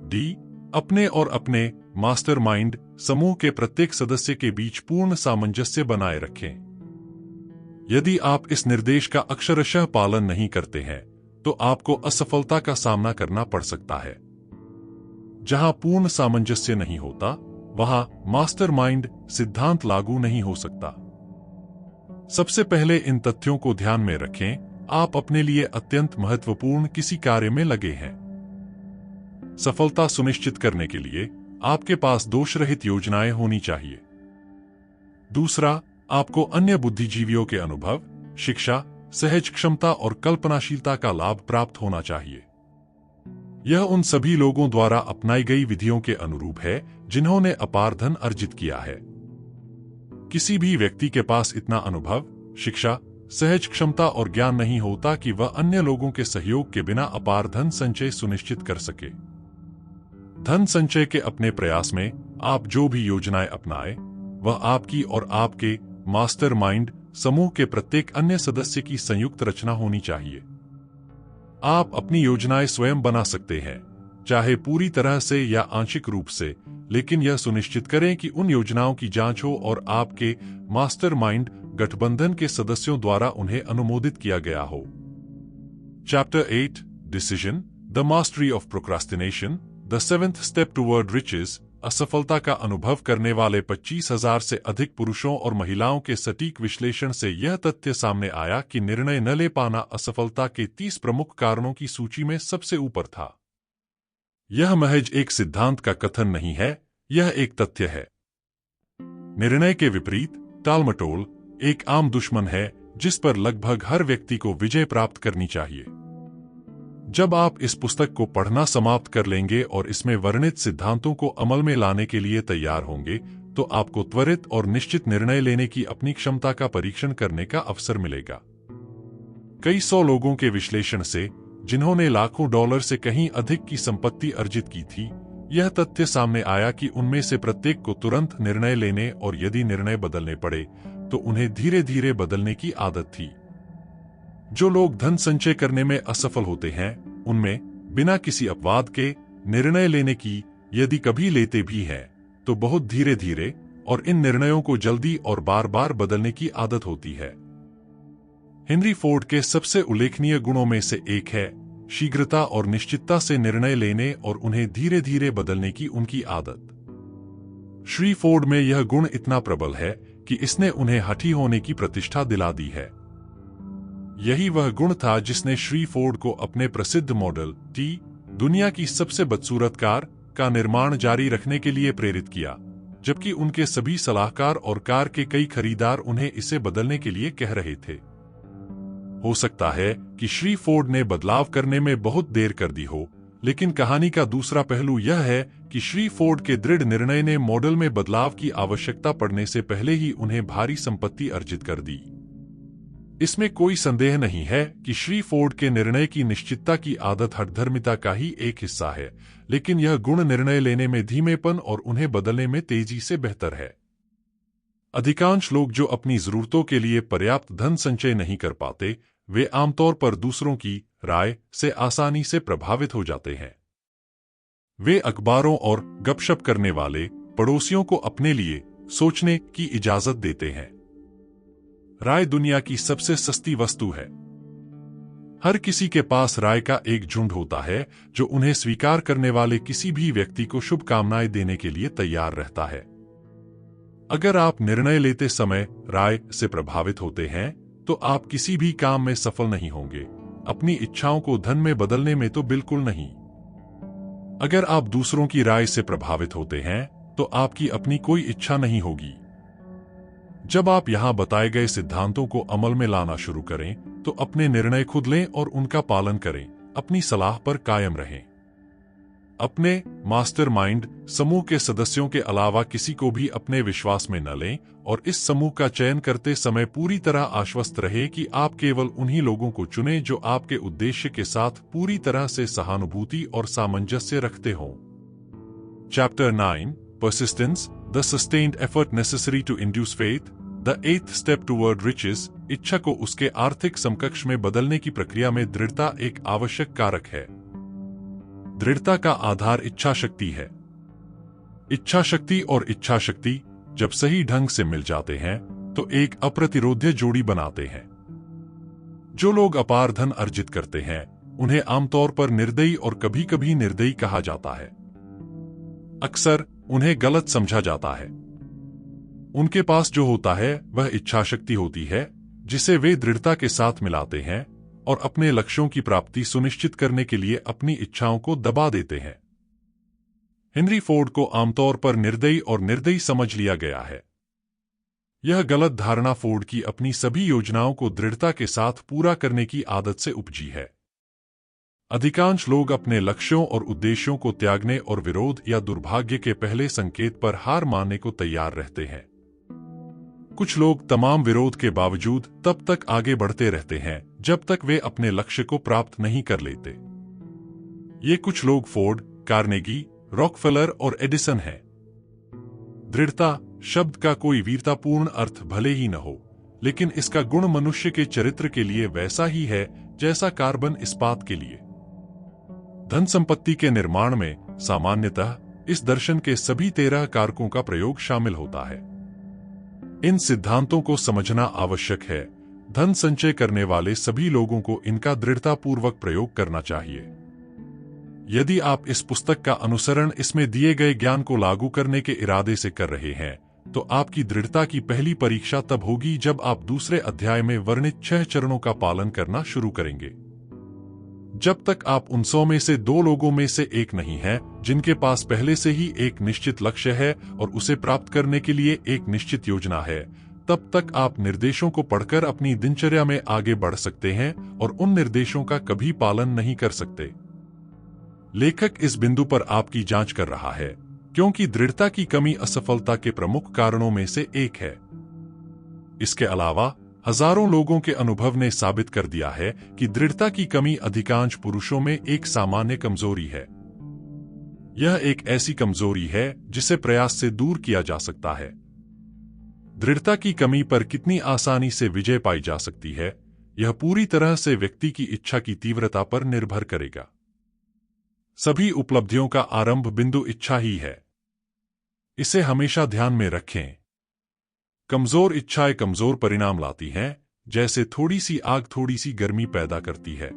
डी, अपने और अपने मास्टरमाइंड समूह के प्रत्येक सदस्य के बीच पूर्ण सामंजस्य बनाए रखें। यदि आप इस निर्देश का अक्षरशः पालन नहीं करते हैं, तो आपको असफलता का सामना करना पड़ सकता है। जहां पूर्ण सामंजस्य नहीं होता, वहां मास्टरमाइंड सिद्धांत लागू नहीं हो सकता। सबसे पहले इन तथ्यों को ध्यान में रखें, आप अपने लिए अत्यंत महत्वपूर्ण किसी कार्य में लगे हैं। सफलता सुनिश्चित करने के लिए आपके पास दोषरहित योजनाएं होनी चाहिए। दूसरा, आपको अन्य बुद्धिजीवियों के अनुभव, शिक्षा, सहज क्षमता और कल्पनाशीलता का लाभ प्राप्त होना चाहिए। यह उन सभी लोगों द्वारा अपनाई गई विधियों के अनुरूप है जिन्होंने अपार धन अर्जित किया है। किसी भी व्यक्ति के पास इतना अनुभव, शिक्षा, सहज क्षमता और ज्ञान नहीं होता कि वह अन्य लोगों के सहयोग के बिना अपार धन संचय सुनिश्चित कर सके। धन संचय के अपने प्रयास में आप जो भी योजनाएं अपनाएं, वह आपकी और आपके मास्टरमाइंड समूह के प्रत्येक अन्य सदस्य की संयुक्त रचना होनी चाहिए। आप अपनी योजनाएं स्वयं बना सकते हैं, चाहे पूरी तरह से या आंशिक रूप से, लेकिन यह सुनिश्चित करें कि उन योजनाओं की जांच हो और आपके मास्टरमाइंड गठबंधन के सदस्यों द्वारा उन्हें अनुमोदित किया गया हो। Chapter 8 decision, the mastery of procrastination, the seventh step toward riches. असफलता का अनुभव करने वाले 25,000 से अधिक पुरुषों और महिलाओं के सटीक विश्लेषण से यह तथ्य सामने आया कि निर्णय न ले पाना असफलता के 30 प्रमुख कारणों की सूची में सबसे ऊपर था। यह महज एक सिद्धांत का कथन नहीं है, यह एक तथ्य है। निर्णय के विपरीत टालमटोल एक आम दुश्मन है जिस पर लगभग हर व्यक्ति को विजय प्राप्त करनी चाहिए। जब आप इस पुस्तक को पढ़ना समाप्त कर लेंगे और इसमें वर्णित सिद्धांतों को अमल में लाने के लिए तैयार होंगे, तो आपको त्वरित और निश्चित निर्णय लेने की अपनी क्षमता का परीक्षण करने का अवसर मिलेगा। कई सौ लोगों के विश्लेषण से, जिन्होंने लाखों डॉलर से कहीं अधिक की संपत्ति अर्जित की थी, यह तथ्य सामने आया कि उनमें से प्रत्येक को तुरंत निर्णय लेने और यदि निर्णय बदलने पड़े तो उन्हें धीरे धीरे बदलने की आदत थी। जो लोग धन संचय करने में असफल होते हैं, उनमें बिना किसी अपवाद के निर्णय लेने की, यदि कभी लेते भी हैं, तो बहुत धीरे धीरे और इन निर्णयों को जल्दी और बार बार बदलने की आदत होती है। हेनरी फोर्ड के सबसे उल्लेखनीय गुणों में से एक है शीघ्रता और निश्चितता से निर्णय लेने और उन्हें धीरे धीरे बदलने की उनकी आदत। श्री फोर्ड में यह गुण इतना प्रबल है कि इसने उन्हें हठी होने की प्रतिष्ठा दिला दी है। यही वह गुण था जिसने श्री फोर्ड को अपने प्रसिद्ध मॉडल टी, दुनिया की सबसे बदसूरत कार, का निर्माण जारी रखने के लिए प्रेरित किया, जबकि उनके सभी सलाहकार और कार के कई खरीदार उन्हें इसे बदलने के लिए कह रहे थे। हो सकता है कि श्री फोर्ड ने बदलाव करने में बहुत देर कर दी हो, लेकिन कहानी का दूसरा पहलू यह है कि श्री फोर्ड के दृढ़ निर्णय ने मॉडल में बदलाव की आवश्यकता पड़ने से पहले ही उन्हें भारी संपत्ति अर्जित कर दी। इसमें कोई संदेह नहीं है कि श्री फोर्ड के निर्णय की निश्चितता की आदत हठधर्मिता का ही एक हिस्सा है, लेकिन यह गुण निर्णय लेने में धीमेपन और उन्हें बदलने में तेजी से बेहतर है। अधिकांश लोग जो अपनी जरूरतों के लिए पर्याप्त धन संचय नहीं कर पाते, वे आमतौर पर दूसरों की राय से आसानी से प्रभावित हो जाते हैं। वे अखबारों और गपशप करने वाले पड़ोसियों को अपने लिए सोचने की इजाजत देते हैं। राय दुनिया की सबसे सस्ती वस्तु है। हर किसी के पास राय का एक झुंड होता है जो उन्हें स्वीकार करने वाले किसी भी व्यक्ति को शुभकामनाएं देने के लिए तैयार रहता है। अगर आप निर्णय लेते समय राय से प्रभावित होते हैं, तो आप किसी भी काम में सफल नहीं होंगे, अपनी इच्छाओं को धन में बदलने में तो बिल्कुल नहीं। अगर आप दूसरों की राय से प्रभावित होते हैं, तो आपकी अपनी कोई इच्छा नहीं होगी। जब आप यहां बताए गए सिद्धांतों को अमल में लाना शुरू करें, तो अपने निर्णय खुद लें और उनका पालन करें, अपनी सलाह पर कायम रहें। अपने मास्टरमाइंड समूह के सदस्यों के अलावा किसी को भी अपने विश्वास में न लें और इस समूह का चयन करते समय पूरी तरह आश्वस्त रहे कि आप केवल उन्हीं लोगों को चुनें जो आपके उद्देश्य के साथ पूरी तरह से सहानुभूति और सामंजस्य रखते हों। Chapter 9, Persistence, the sustained effort necessary to induce faith, the eighth step toward riches। इच्छा को उसके आर्थिक समकक्ष में बदलने की प्रक्रिया में दृढ़ता एक आवश्यक कारक है। दृढ़ता का आधार इच्छा शक्ति है। इच्छा शक्ति और इच्छा शक्ति जब सही ढंग से मिल जाते हैं तो एक अप्रतिरोध्य जोड़ी बनाते हैं। जो लोग अपार धन अर्जित करते हैं, उन्हें आमतौर पर निर्दयी और कभी-कभी निर्दयी कहा जाता है। अक्सर उन्हें गलत समझा जाता है। उनके पास जो होता है वह इच्छा शक्ति होती है, जिसे वे दृढ़ता के साथ मिलाते हैं और अपने लक्ष्यों की प्राप्ति सुनिश्चित करने के लिए अपनी इच्छाओं को दबा देते हैं। हेनरी फोर्ड को आमतौर पर निर्दयी और निर्दयी समझ लिया गया है। यह गलत धारणा फोर्ड की अपनी सभी योजनाओं को दृढ़ता के साथ पूरा करने की आदत से उपजी है। अधिकांश लोग अपने लक्ष्यों और उद्देश्यों को त्यागने और विरोध या दुर्भाग्य के पहले संकेत पर हार मानने को तैयार रहते हैं। कुछ लोग तमाम विरोध के बावजूद तब तक आगे बढ़ते रहते हैं जब तक वे अपने लक्ष्य को प्राप्त नहीं कर लेते। ये कुछ लोग फोर्ड, कार्नेगी, रॉकफेलर और एडिसन हैं। दृढ़ता शब्द का कोई वीरतापूर्ण अर्थ भले ही न हो, लेकिन इसका गुण मनुष्य के चरित्र के लिए वैसा ही है जैसा कार्बन इस्पात के लिए। धन संपत्ति के निर्माण में सामान्यतः इस दर्शन के सभी 13 कारकों का प्रयोग शामिल होता है। इन सिद्धांतों को समझना आवश्यक है। धन संचय करने वाले सभी लोगों को इनका दृढ़तापूर्वक प्रयोग करना चाहिए। यदि आप इस पुस्तक का अनुसरण इसमें दिए गए ज्ञान को लागू करने के इरादे से कर रहे हैं, तो आपकी दृढ़ता की पहली परीक्षा तब होगी जब आप दूसरे अध्याय में वर्णित 6 चरणों का पालन करना शुरू करेंगे। जब तक आप उन 100 में से 2 लोगों में से एक नहीं हैं, जिनके पास पहले से ही एक निश्चित लक्ष्य है और उसे प्राप्त करने के लिए एक निश्चित योजना है, तब तक आप निर्देशों को पढ़कर अपनी दिनचर्या में आगे बढ़ सकते हैं और उन निर्देशों का कभी पालन नहीं कर सकते। लेखक इस बिंदु पर आपकी जांच कर रहा है, क्योंकि दृढ़ता की कमी असफलता के प्रमुख कारणों में से एक है। इसके अलावा हजारों लोगों के अनुभव ने साबित कर दिया है कि दृढ़ता की कमी अधिकांश पुरुषों में एक सामान्य कमजोरी है। यह एक ऐसी कमजोरी है जिसे प्रयास से दूर किया जा सकता है। दृढ़ता की कमी पर कितनी आसानी से विजय पाई जा सकती है, यह पूरी तरह से व्यक्ति की इच्छा की तीव्रता पर निर्भर करेगा। सभी उपलब्धियों का आरंभ बिंदु इच्छा ही है। इसे हमेशा ध्यान में रखें। कमजोर इच्छाएं कमजोर परिणाम लाती हैं, जैसे थोड़ी सी आग थोड़ी सी गर्मी पैदा करती है।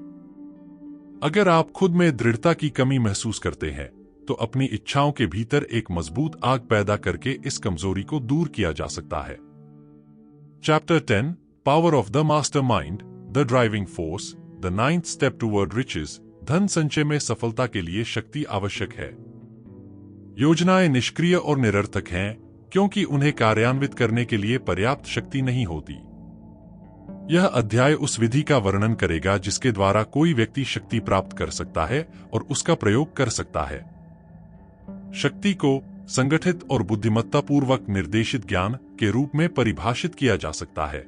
अगर आप खुद में दृढ़ता की कमी महसूस करते हैं, तो अपनी इच्छाओं के भीतर एक मजबूत आग पैदा करके इस कमजोरी को दूर किया जा सकता है। Chapter 10 power of the master mind, the driving force, the 9th step toward riches. धन संचय में सफलता के लिए शक्ति आवश्यक है। योजनाएं निष्क्रिय और निरर्थक हैं, क्योंकि उन्हें कार्यान्वित करने के लिए पर्याप्त शक्ति नहीं होती। यह अध्याय उस विधि का वर्णन करेगा जिसके द्वारा कोई व्यक्ति शक्ति प्राप्त कर सकता है और उसका प्रयोग कर सकता है। शक्ति को संगठित और बुद्धिमत्तापूर्वक निर्देशित ज्ञान के रूप में परिभाषित किया जा सकता है।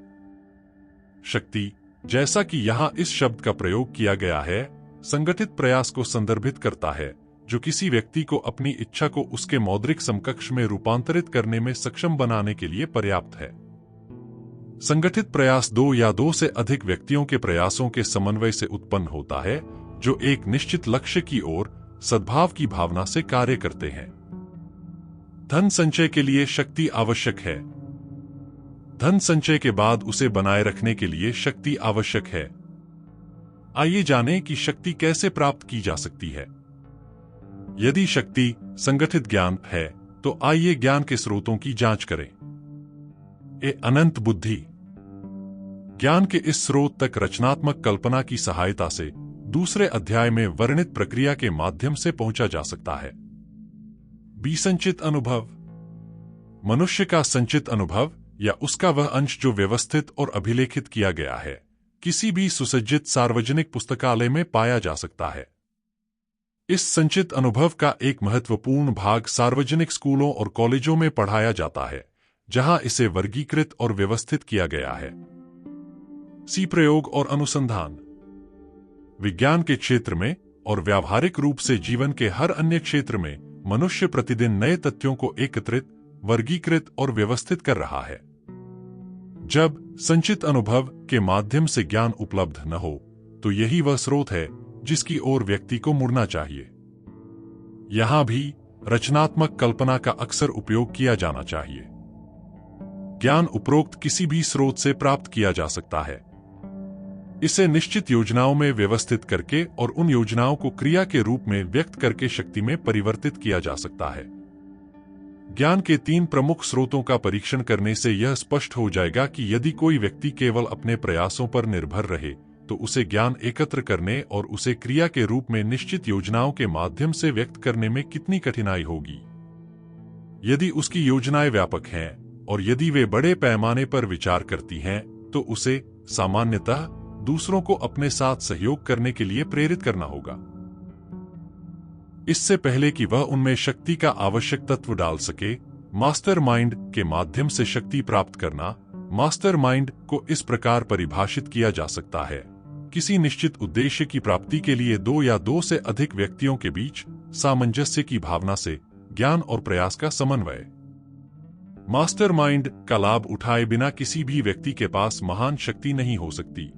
शक्ति, जैसा कि यहां इस शब्द का प्रयोग किया गया है, संगठित प्रयास को संदर्भित करता है, जो किसी व्यक्ति को अपनी इच्छा को उसके मौद्रिक समकक्ष में रूपांतरित करने में सक्षम बनाने के लिए पर्याप्त है। संगठित प्रयास 2 या 2 से अधिक व्यक्तियों के प्रयासों के समन्वय से उत्पन्न होता है, जो एक निश्चित लक्ष्य की ओर सद्भाव की भावना से कार्य करते हैं। धन संचय के लिए शक्ति आवश्यक है। धन संचय के बाद उसे बनाए रखने के लिए शक्ति आवश्यक है। आइए जानें कि शक्ति कैसे प्राप्त की जा सकती है। यदि शक्ति संगठित ज्ञान है, तो आइए ज्ञान के स्रोतों की जांच करें। अनंत बुद्धि। ज्ञान के इस स्रोत तक रचनात्मक कल्पना की सहायता से दूसरे अध्याय में वर्णित प्रक्रिया के माध्यम से पहुंचा जा सकता है। संचित अनुभव। मनुष्य का संचित अनुभव या उसका वह अंश जो व्यवस्थित और अभिलेखित किया गया है, किसी भी सुसज्जित सार्वजनिक पुस्तकालय में पाया जा सकता है। इस संचित अनुभव का एक महत्वपूर्ण भाग सार्वजनिक स्कूलों और कॉलेजों में पढ़ाया जाता है, जहां इसे वर्गीकृत और व्यवस्थित किया गया है। प्रयोग और अनुसंधान। विज्ञान के क्षेत्र में और व्यावहारिक रूप से जीवन के हर अन्य क्षेत्र में मनुष्य प्रतिदिन नए तथ्यों को एकत्रित, वर्गीकृत और व्यवस्थित कर रहा है। जब संचित अनुभव के माध्यम से ज्ञान उपलब्ध न हो, तो यही वह स्रोत है जिसकी ओर व्यक्ति को मुड़ना चाहिए। यहां भी रचनात्मक कल्पना का अक्सर उपयोग किया जाना चाहिए। ज्ञान उपरोक्त किसी भी स्रोत से प्राप्त किया जा सकता है। इसे निश्चित योजनाओं में व्यवस्थित करके और उन योजनाओं को क्रिया के रूप में व्यक्त करके शक्ति में परिवर्तित किया जा सकता है। ज्ञान के 3 प्रमुख स्रोतों का परीक्षण करने से यह स्पष्ट हो जाएगा कि यदि कोई व्यक्ति केवल अपने प्रयासों पर निर्भर रहे, तो उसे ज्ञान एकत्र करने और उसे क्रिया के रूप में निश्चित योजनाओं के माध्यम से व्यक्त करने में कितनी कठिनाई होगी। यदि उसकी योजनाएं व्यापक हैं और यदि वे बड़े पैमाने पर विचार करती हैं, तो उसे सामान्यतः दूसरों को अपने साथ सहयोग करने के लिए प्रेरित करना होगा। इससे पहले कि वह उनमें शक्ति का आवश्यक तत्व डाल सके, मास्टरमाइंड के माध्यम से शक्ति प्राप्त करना। मास्टरमाइंड को इस प्रकार परिभाषित किया जा सकता है: किसी निश्चित उद्देश्य की प्राप्ति के लिए 2 या 2 से अधिक व्यक्तियों के बीच सामंजस्य की भावना से ज्ञान और प्रयास का समन्वय। मास्टरमाइंड का लाभ उठाए बिना किसी भी व्यक्ति के पास महान शक्ति नहीं हो सकती।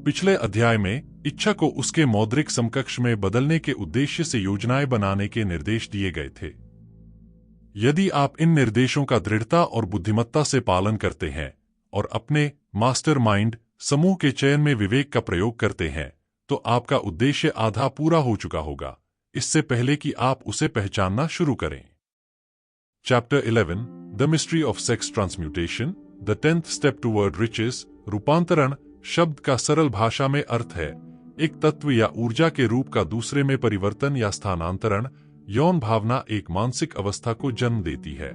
पिछले अध्याय में इच्छा को उसके मौद्रिक समकक्ष में बदलने के उद्देश्य से योजनाएं बनाने के निर्देश दिए गए थे। यदि आप इन निर्देशों का दृढ़ता और बुद्धिमत्ता से पालन करते हैं और अपने मास्टरमाइंड समूह के चयन में विवेक का प्रयोग करते हैं, तो आपका उद्देश्य आधा पूरा हो चुका होगा, इससे पहले कि आप उसे पहचानना शुरू करें। Chapter 11 the mystery of sex transmutation the 10th step toward riches. रूपांतरण शब्द का सरल भाषा में अर्थ है एक तत्व या ऊर्जा के रूप का दूसरे में परिवर्तन या स्थानांतरण। यौन भावना एक मानसिक अवस्था को जन्म देती है।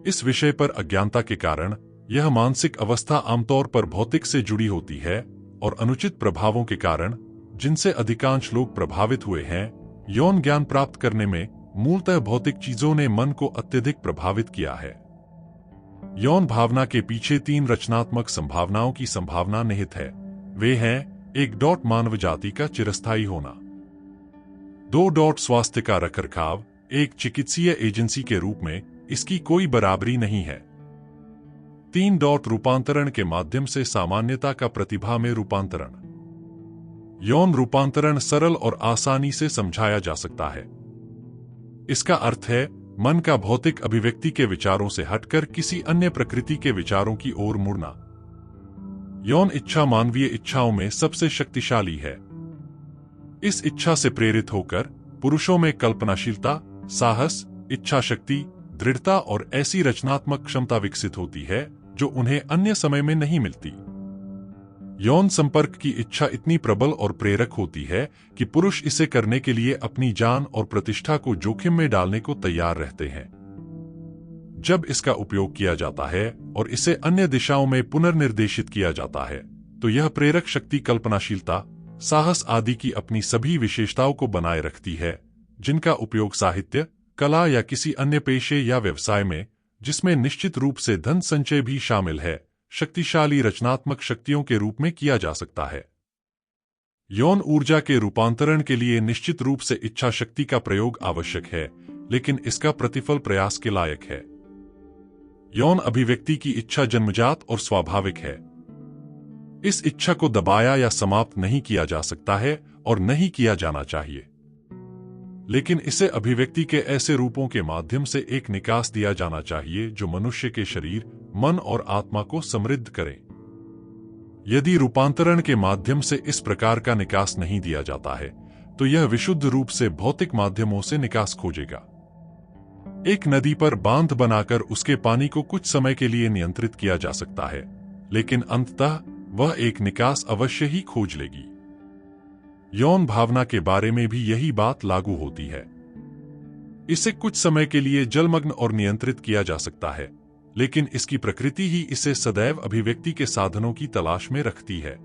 इस विषय पर अज्ञानता के कारण यह मानसिक अवस्था आमतौर पर भौतिक से जुड़ी होती है और अनुचित प्रभावों के कारण, जिनसे अधिकांश लोग प्रभावित हुए हैं, यौन ज्ञान प्राप्त करने में मूलतः भौतिक चीजों ने मन को अत्यधिक प्रभावित किया है। यौन भावना के पीछे 3 रचनात्मक संभावनाओं की संभावना निहित है। वे हैं 1. मानव जाति का चिरस्थायी होना, 2. स्वास्थ्य का रखरखाव, एक चिकित्सीय एजेंसी के रूप में इसकी कोई बराबरी नहीं है, 3. रूपांतरण के माध्यम से सामान्यता का प्रतिभा में रूपांतरण। यौन रूपांतरण सरल और आसानी से समझाया जा सकता है। इसका अर्थ है मन का भौतिक अभिव्यक्ति के विचारों से हटकर किसी अन्य प्रकृति के विचारों की ओर मुड़ना। यौन इच्छा मानवीय इच्छाओं में सबसे शक्तिशाली है। इस इच्छा से प्रेरित होकर पुरुषों में कल्पनाशीलता, साहस, इच्छा शक्ति, दृढ़ता और ऐसी रचनात्मक क्षमता विकसित होती है जो उन्हें अन्य समय में नहीं मिलती। यौन संपर्क की इच्छा इतनी प्रबल और प्रेरक होती है कि पुरुष इसे करने के लिए अपनी जान और प्रतिष्ठा को जोखिम में डालने को तैयार रहते हैं। जब इसका उपयोग किया जाता है और इसे अन्य दिशाओं में पुनर्निर्देशित किया जाता है, तो यह प्रेरक शक्ति कल्पनाशीलता, साहस आदि की अपनी सभी विशेषताओं को बनाए रखती है, जिनका उपयोग साहित्य, कला या किसी अन्य पेशे या व्यवसाय में, जिसमें निश्चित रूप से धन संचय भी शामिल है, शक्तिशाली रचनात्मक शक्तियों के रूप में किया जा सकता है। यौन ऊर्जा के रूपांतरण के लिए निश्चित रूप से इच्छा शक्ति का प्रयोग आवश्यक है, लेकिन इसका प्रतिफल प्रयास के लायक है। यौन अभिव्यक्ति की इच्छा जन्मजात और स्वाभाविक है। इस इच्छा को दबाया या समाप्त नहीं किया जा सकता है और नहीं किया जाना चाहिए, लेकिन इसे अभिव्यक्ति के ऐसे रूपों के माध्यम से एक निकास दिया जाना चाहिए जो मनुष्य के शरीर, मन और आत्मा को समृद्ध करे। यदि रूपांतरण के माध्यम से इस प्रकार का निकास नहीं दिया जाता है, तो यह विशुद्ध रूप से भौतिक माध्यमों से निकास खोजेगा। एक नदी पर बांध बनाकर उसके पानी को कुछ समय के लिए नियंत्रित किया जा सकता है, लेकिन अंततः वह एक निकास अवश्य ही खोज लेगी। यौन भावना के बारे में भी यही बात लागू होती है। इसे कुछ समय के लिए जलमग्न और नियंत्रित किया जा सकता है, लेकिन इसकी प्रकृति ही इसे सदैव अभिव्यक्ति के साधनों की तलाश में रखती है।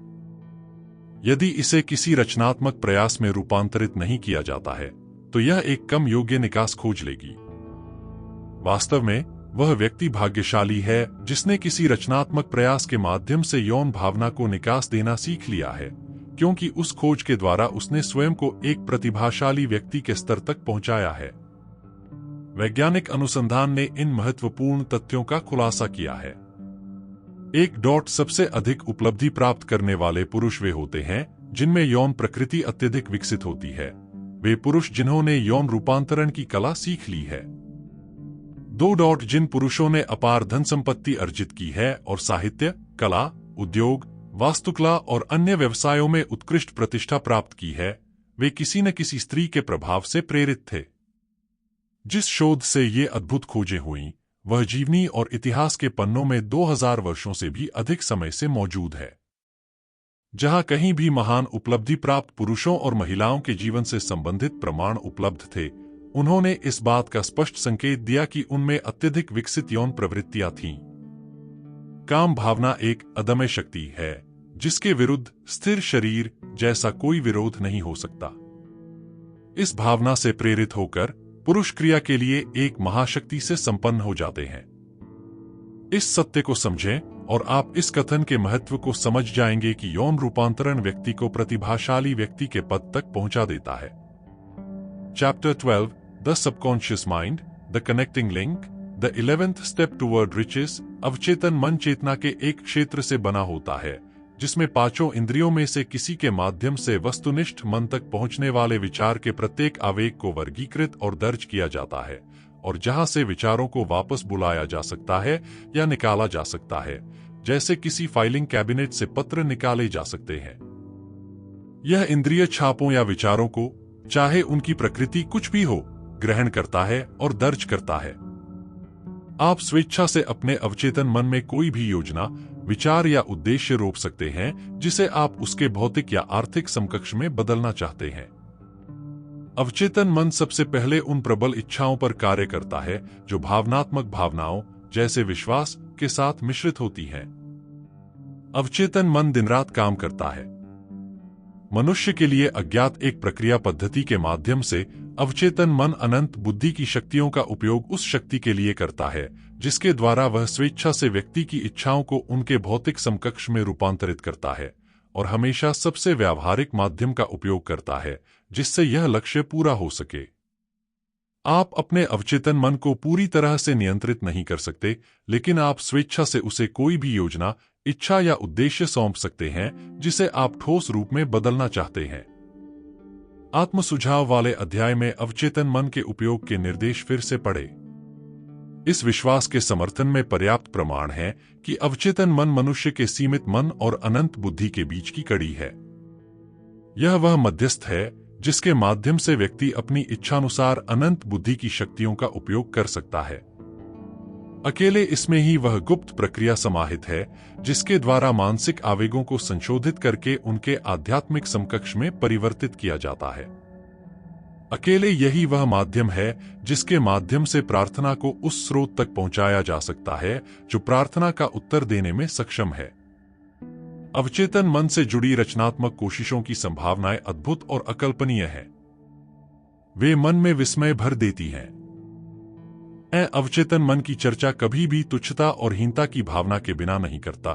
यदि इसे किसी रचनात्मक प्रयास में रूपांतरित नहीं किया जाता है, तो यह एक कम योग्य निकास खोज लेगी। वास्तव में वह व्यक्ति भाग्यशाली है जिसने किसी रचनात्मक प्रयास के माध्यम से यौन भावना को निकास देना सीख लिया है, क्योंकि उस खोज के द्वारा उसने स्वयं को एक प्रतिभाशाली व्यक्ति के स्तर तक पहुंचाया है। वैज्ञानिक अनुसंधान ने इन महत्वपूर्ण तथ्यों का खुलासा किया है। 1. सबसे अधिक उपलब्धि प्राप्त करने वाले पुरुष वे होते हैं जिनमें यौन प्रकृति अत्यधिक विकसित होती है। वे पुरुष जिन्होंने यौन रूपांतरण की कला सीख ली है। 2. जिन पुरुषों ने अपार धन संपत्ति अर्जित की है और साहित्य, कला, उद्योग, वास्तुकला और अन्य व्यवसायों में उत्कृष्ट प्रतिष्ठा प्राप्त की है, वे किसी न किसी स्त्री के प्रभाव से प्रेरित थे। जिस शोध से ये अद्भुत खोजें हुईं, वह जीवनी और इतिहास के पन्नों में 2000 वर्षों से भी अधिक समय से मौजूद है। जहां कहीं भी महान उपलब्धि प्राप्त पुरुषों और महिलाओं के जीवन से संबंधित प्रमाण उपलब्ध थे, उन्होंने इस बात का स्पष्ट संकेत दिया कि उनमें अत्यधिक विकसित यौन प्रवृत्तियां थीं। काम भावना एक अदम्य शक्ति है जिसके विरुद्ध स्थिर शरीर जैसा कोई विरोध नहीं हो सकता। इस भावना से प्रेरित होकर पुरुष क्रिया के लिए एक महाशक्ति से संपन्न हो जाते हैं। इस सत्य को समझें और आप इस कथन के महत्व को समझ जाएंगे कि यौन रूपांतरण व्यक्ति को प्रतिभाशाली व्यक्ति के पद तक पहुंचा देता है। Chapter 12 the subconscious mind the connecting link the 11th step toward riches. अवचेतन मन चेतना के एक क्षेत्र से बना होता है जिसमें 5 इंद्रियों में से किसी के माध्यम से वस्तुनिष्ठ मन तक पहुंचने वाले विचार के प्रत्येक आवेग को वर्गीकृत और दर्ज किया जाता है, और जहां से विचारों को वापस बुलाया जा सकता है या निकाला जा सकता है, जैसे किसी फाइलिंग कैबिनेट से पत्र निकाले जा सकते हैं। यह इंद्रिय छापों या विचारों को, चाहे उनकी प्रकृति कुछ भी हो, ग्रहण करता है और दर्ज करता है। आप स्वेच्छा से अपने अवचेतन मन में कोई भी योजना, विचार या उद्देश्य रोप सकते हैं जिसे आप उसके भौतिक या आर्थिक समकक्ष में बदलना चाहते हैं। अवचेतन मन सबसे पहले उन प्रबल इच्छाओं पर कार्य करता है जो भावनात्मक भावनाओं जैसे विश्वास के साथ मिश्रित होती हैं। अवचेतन मन दिन रात काम करता है। मनुष्य के लिए अज्ञात एक प्रक्रिया पद्धति के माध्यम से अवचेतन मन अनंत बुद्धि की शक्तियों का उपयोग उस शक्ति के लिए करता है जिसके द्वारा वह स्वेच्छा से व्यक्ति की इच्छाओं को उनके भौतिक समकक्ष में रूपांतरित करता है, और हमेशा सबसे व्यावहारिक माध्यम का उपयोग करता है जिससे यह लक्ष्य पूरा हो सके। आप अपने अवचेतन मन को पूरी तरह से नियंत्रित नहीं कर सकते, लेकिन आप स्वेच्छा से उसे कोई भी योजना, इच्छा या उद्देश्य सौंप सकते हैं जिसे आप ठोस रूप में बदलना चाहते हैं। आत्म सुझाव वाले अध्याय में अवचेतन मन के उपयोग के निर्देश फिर से पढ़े। इस विश्वास के समर्थन में पर्याप्त प्रमाण है कि अवचेतन मन मनुष्य के सीमित मन और अनंत बुद्धि के बीच की कड़ी है। यह वह मध्यस्थ है जिसके माध्यम से व्यक्ति अपनी इच्छानुसार अनंत बुद्धि की शक्तियों का उपयोग कर सकता है। अकेले इसमें ही वह गुप्त प्रक्रिया समाहित है जिसके द्वारा मानसिक आवेगों को संशोधित करके उनके आध्यात्मिक समकक्ष में परिवर्तित किया जाता है। अकेले यही वह माध्यम है जिसके माध्यम से प्रार्थना को उस स्रोत तक पहुंचाया जा सकता है जो प्रार्थना का उत्तर देने में सक्षम है। अवचेतन मन से जुड़ी रचनात्मक कोशिशों की संभावनाएं अद्भुत और अकल्पनीय हैं। वे मन में विस्मय भर देती हैं। अवचेतन मन की चर्चा कभी भी तुच्छता और हीनता की भावना के बिना नहीं करता,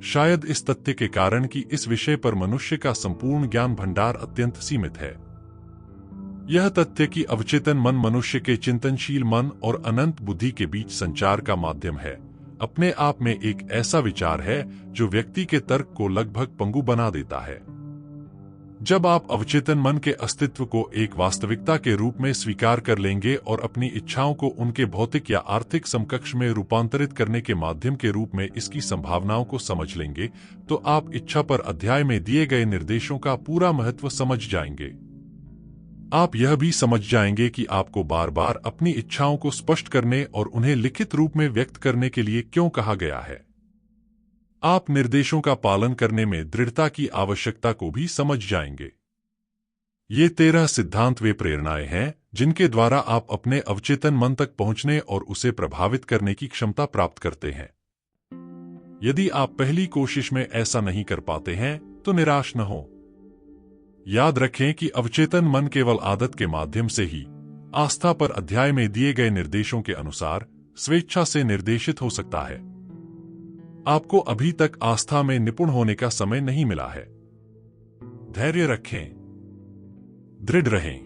शायद इस तथ्य के कारण कि इस विषय पर मनुष्य का संपूर्ण ज्ञान भंडार अत्यंत सीमित है। यह तथ्य कि अवचेतन मन मनुष्य के चिंतनशील मन और अनंत बुद्धि के बीच संचार का माध्यम है, अपने आप में एक ऐसा विचार है जो व्यक्ति के तर्क को लगभग पंगु बना देता है। जब आप अवचेतन मन के अस्तित्व को एक वास्तविकता के रूप में स्वीकार कर लेंगे और अपनी इच्छाओं को उनके भौतिक या आर्थिक समकक्ष में रूपांतरित करने के माध्यम के रूप में इसकी संभावनाओं को समझ लेंगे, तो आप इच्छा पर अध्याय में दिए गए निर्देशों का पूरा महत्व समझ जाएंगे। आप यह भी समझ जाएंगे कि आपको बार बार अपनी इच्छाओं को स्पष्ट करने और उन्हें लिखित रूप में व्यक्त करने के लिए क्यों कहा गया है। आप निर्देशों का पालन करने में दृढ़ता की आवश्यकता को भी समझ जाएंगे। ये 13 सिद्धांत वे प्रेरणाएं हैं जिनके द्वारा आप अपने अवचेतन मन तक पहुंचने और उसे प्रभावित करने की क्षमता प्राप्त करते हैं। यदि आप पहली कोशिश में ऐसा नहीं कर पाते हैं तो निराश न हो। याद रखें कि अवचेतन मन केवल आदत के माध्यम से ही आस्था पर अध्याय में दिए गए निर्देशों के अनुसार स्वेच्छा से निर्देशित हो सकता है। आपको अभी तक आस्था में निपुण होने का समय नहीं मिला है। धैर्य रखें, दृढ़ रहें।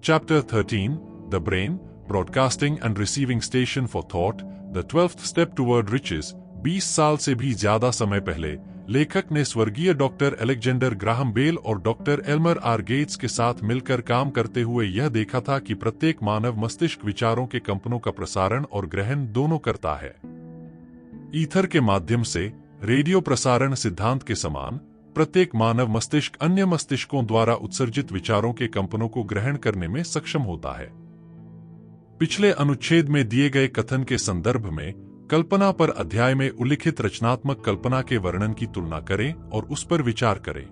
Chapter 13, the brain, broadcasting and receiving station for thought, the 12th step toward riches. 20 साल से भी ज्यादा समय पहले लेखक ने स्वर्गीय डॉक्टर अलेक्जेंडर ग्राहम बेल और डॉक्टर एल्मर आर गेट्स के साथ मिलकर काम करते हुए यह देखा था कि प्रत्येक मानव मस्तिष्क विचारों के कंपनों का प्रसारण और ग्रहण दोनों करता है। ईथर के माध्यम से रेडियो प्रसारण सिद्धांत के समान प्रत्येक मानव मस्तिष्क अन्य मस्तिष्कों द्वारा उत्सर्जित विचारों के कंपनों को ग्रहण करने में सक्षम होता है। पिछले अनुच्छेद में दिए गए कथन के संदर्भ में कल्पना पर अध्याय में उल्लिखित रचनात्मक कल्पना के वर्णन की तुलना करें और उस पर विचार करें।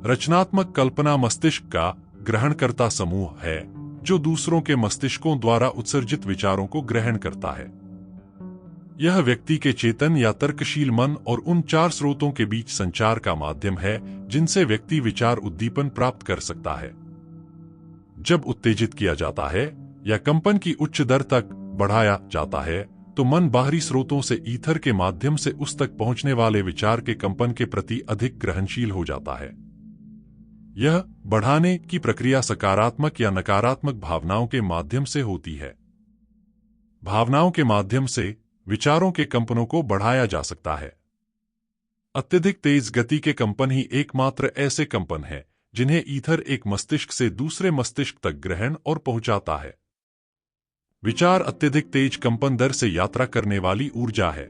रचनात्मक कल्पना मस्तिष्क का ग्रहणकर्ता समूह है जो दूसरों के मस्तिष्कों द्वारा उत्सर्जित विचारों को ग्रहण करता है। यह व्यक्ति के चेतन या तर्कशील मन और उन 4 स्रोतों के बीच संचार का माध्यम है जिनसे व्यक्ति विचार उद्दीपन प्राप्त कर सकता है। जब उत्तेजित किया जाता है या कंपन की उच्च दर तक बढ़ाया जाता है तो मन बाहरी स्रोतों से ईथर के माध्यम से उस तक पहुंचने वाले विचार के कंपन के प्रति अधिक ग्रहणशील हो जाता है। यह बढ़ाने की प्रक्रिया सकारात्मक या नकारात्मक भावनाओं के माध्यम से होती है। भावनाओं के माध्यम से विचारों के कंपनों को बढ़ाया जा सकता है। अत्यधिक तेज गति के कंपन ही एकमात्र ऐसे कंपन हैं जिन्हें ईथर एक मस्तिष्क से दूसरे मस्तिष्क तक ग्रहण और पहुंचाता है। विचार अत्यधिक तेज कंपन दर से यात्रा करने वाली ऊर्जा है।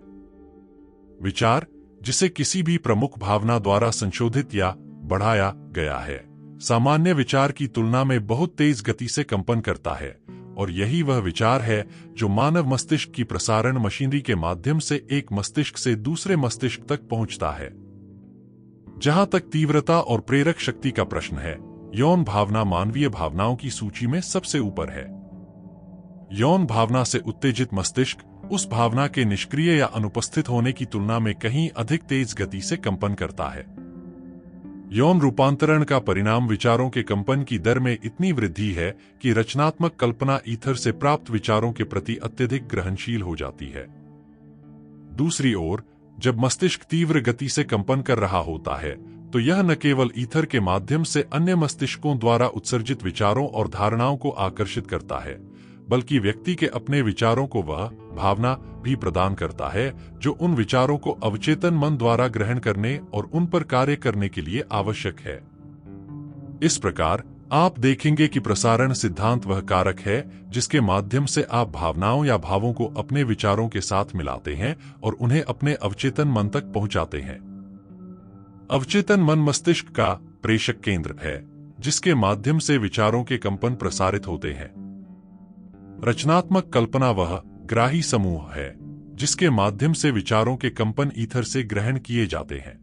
विचार, जिसे किसी भी प्रमुख भावना द्वारा संशोधित या बढ़ाया गया है, सामान्य विचार की तुलना में बहुत तेज गति से कंपन करता है, और यही वह विचार है जो मानव मस्तिष्क की प्रसारण मशीनरी के माध्यम से एक मस्तिष्क से दूसरे मस्तिष्क तक पहुंचता है। जहां तक तीव्रता और प्रेरक शक्ति का प्रश्न है, यौन भावना मानवीय भावनाओं की सूची में सबसे ऊपर है। यौन भावना से उत्तेजित मस्तिष्क उस भावना के निष्क्रिय या अनुपस्थित होने की तुलना में कहीं अधिक तेज गति से कंपन करता है। यौन रूपांतरण का परिणाम विचारों के कंपन की दर में इतनी वृद्धि है कि रचनात्मक कल्पना ईथर से प्राप्त विचारों के प्रति अत्यधिक ग्रहणशील हो जाती है। दूसरी ओर, जब मस्तिष्क तीव्र गति से कंपन कर रहा होता है, तो यह न केवल ईथर के माध्यम से अन्य मस्तिष्कों द्वारा उत्सर्जित विचारों और धारणाओं को आकर्षित करता है, बल्कि व्यक्ति के अपने विचारों को वह भावना भी प्रदान करता है जो उन विचारों को अवचेतन मन द्वारा ग्रहण करने और उन पर कार्य करने के लिए आवश्यक है। इस प्रकार आप देखेंगे कि प्रसारण सिद्धांत वह कारक है जिसके माध्यम से आप भावनाओं या भावों को अपने विचारों के साथ मिलाते हैं और उन्हें अपने अवचेतन मन तक पहुंचाते हैं। अवचेतन मन मस्तिष्क का प्रेषक केंद्र है, जिसके माध्यम से विचारों के कंपन प्रसारित होते हैं। रचनात्मक कल्पना वह ग्राही समूह है जिसके माध्यम से विचारों के कंपन ईथर से ग्रहण किए जाते हैं।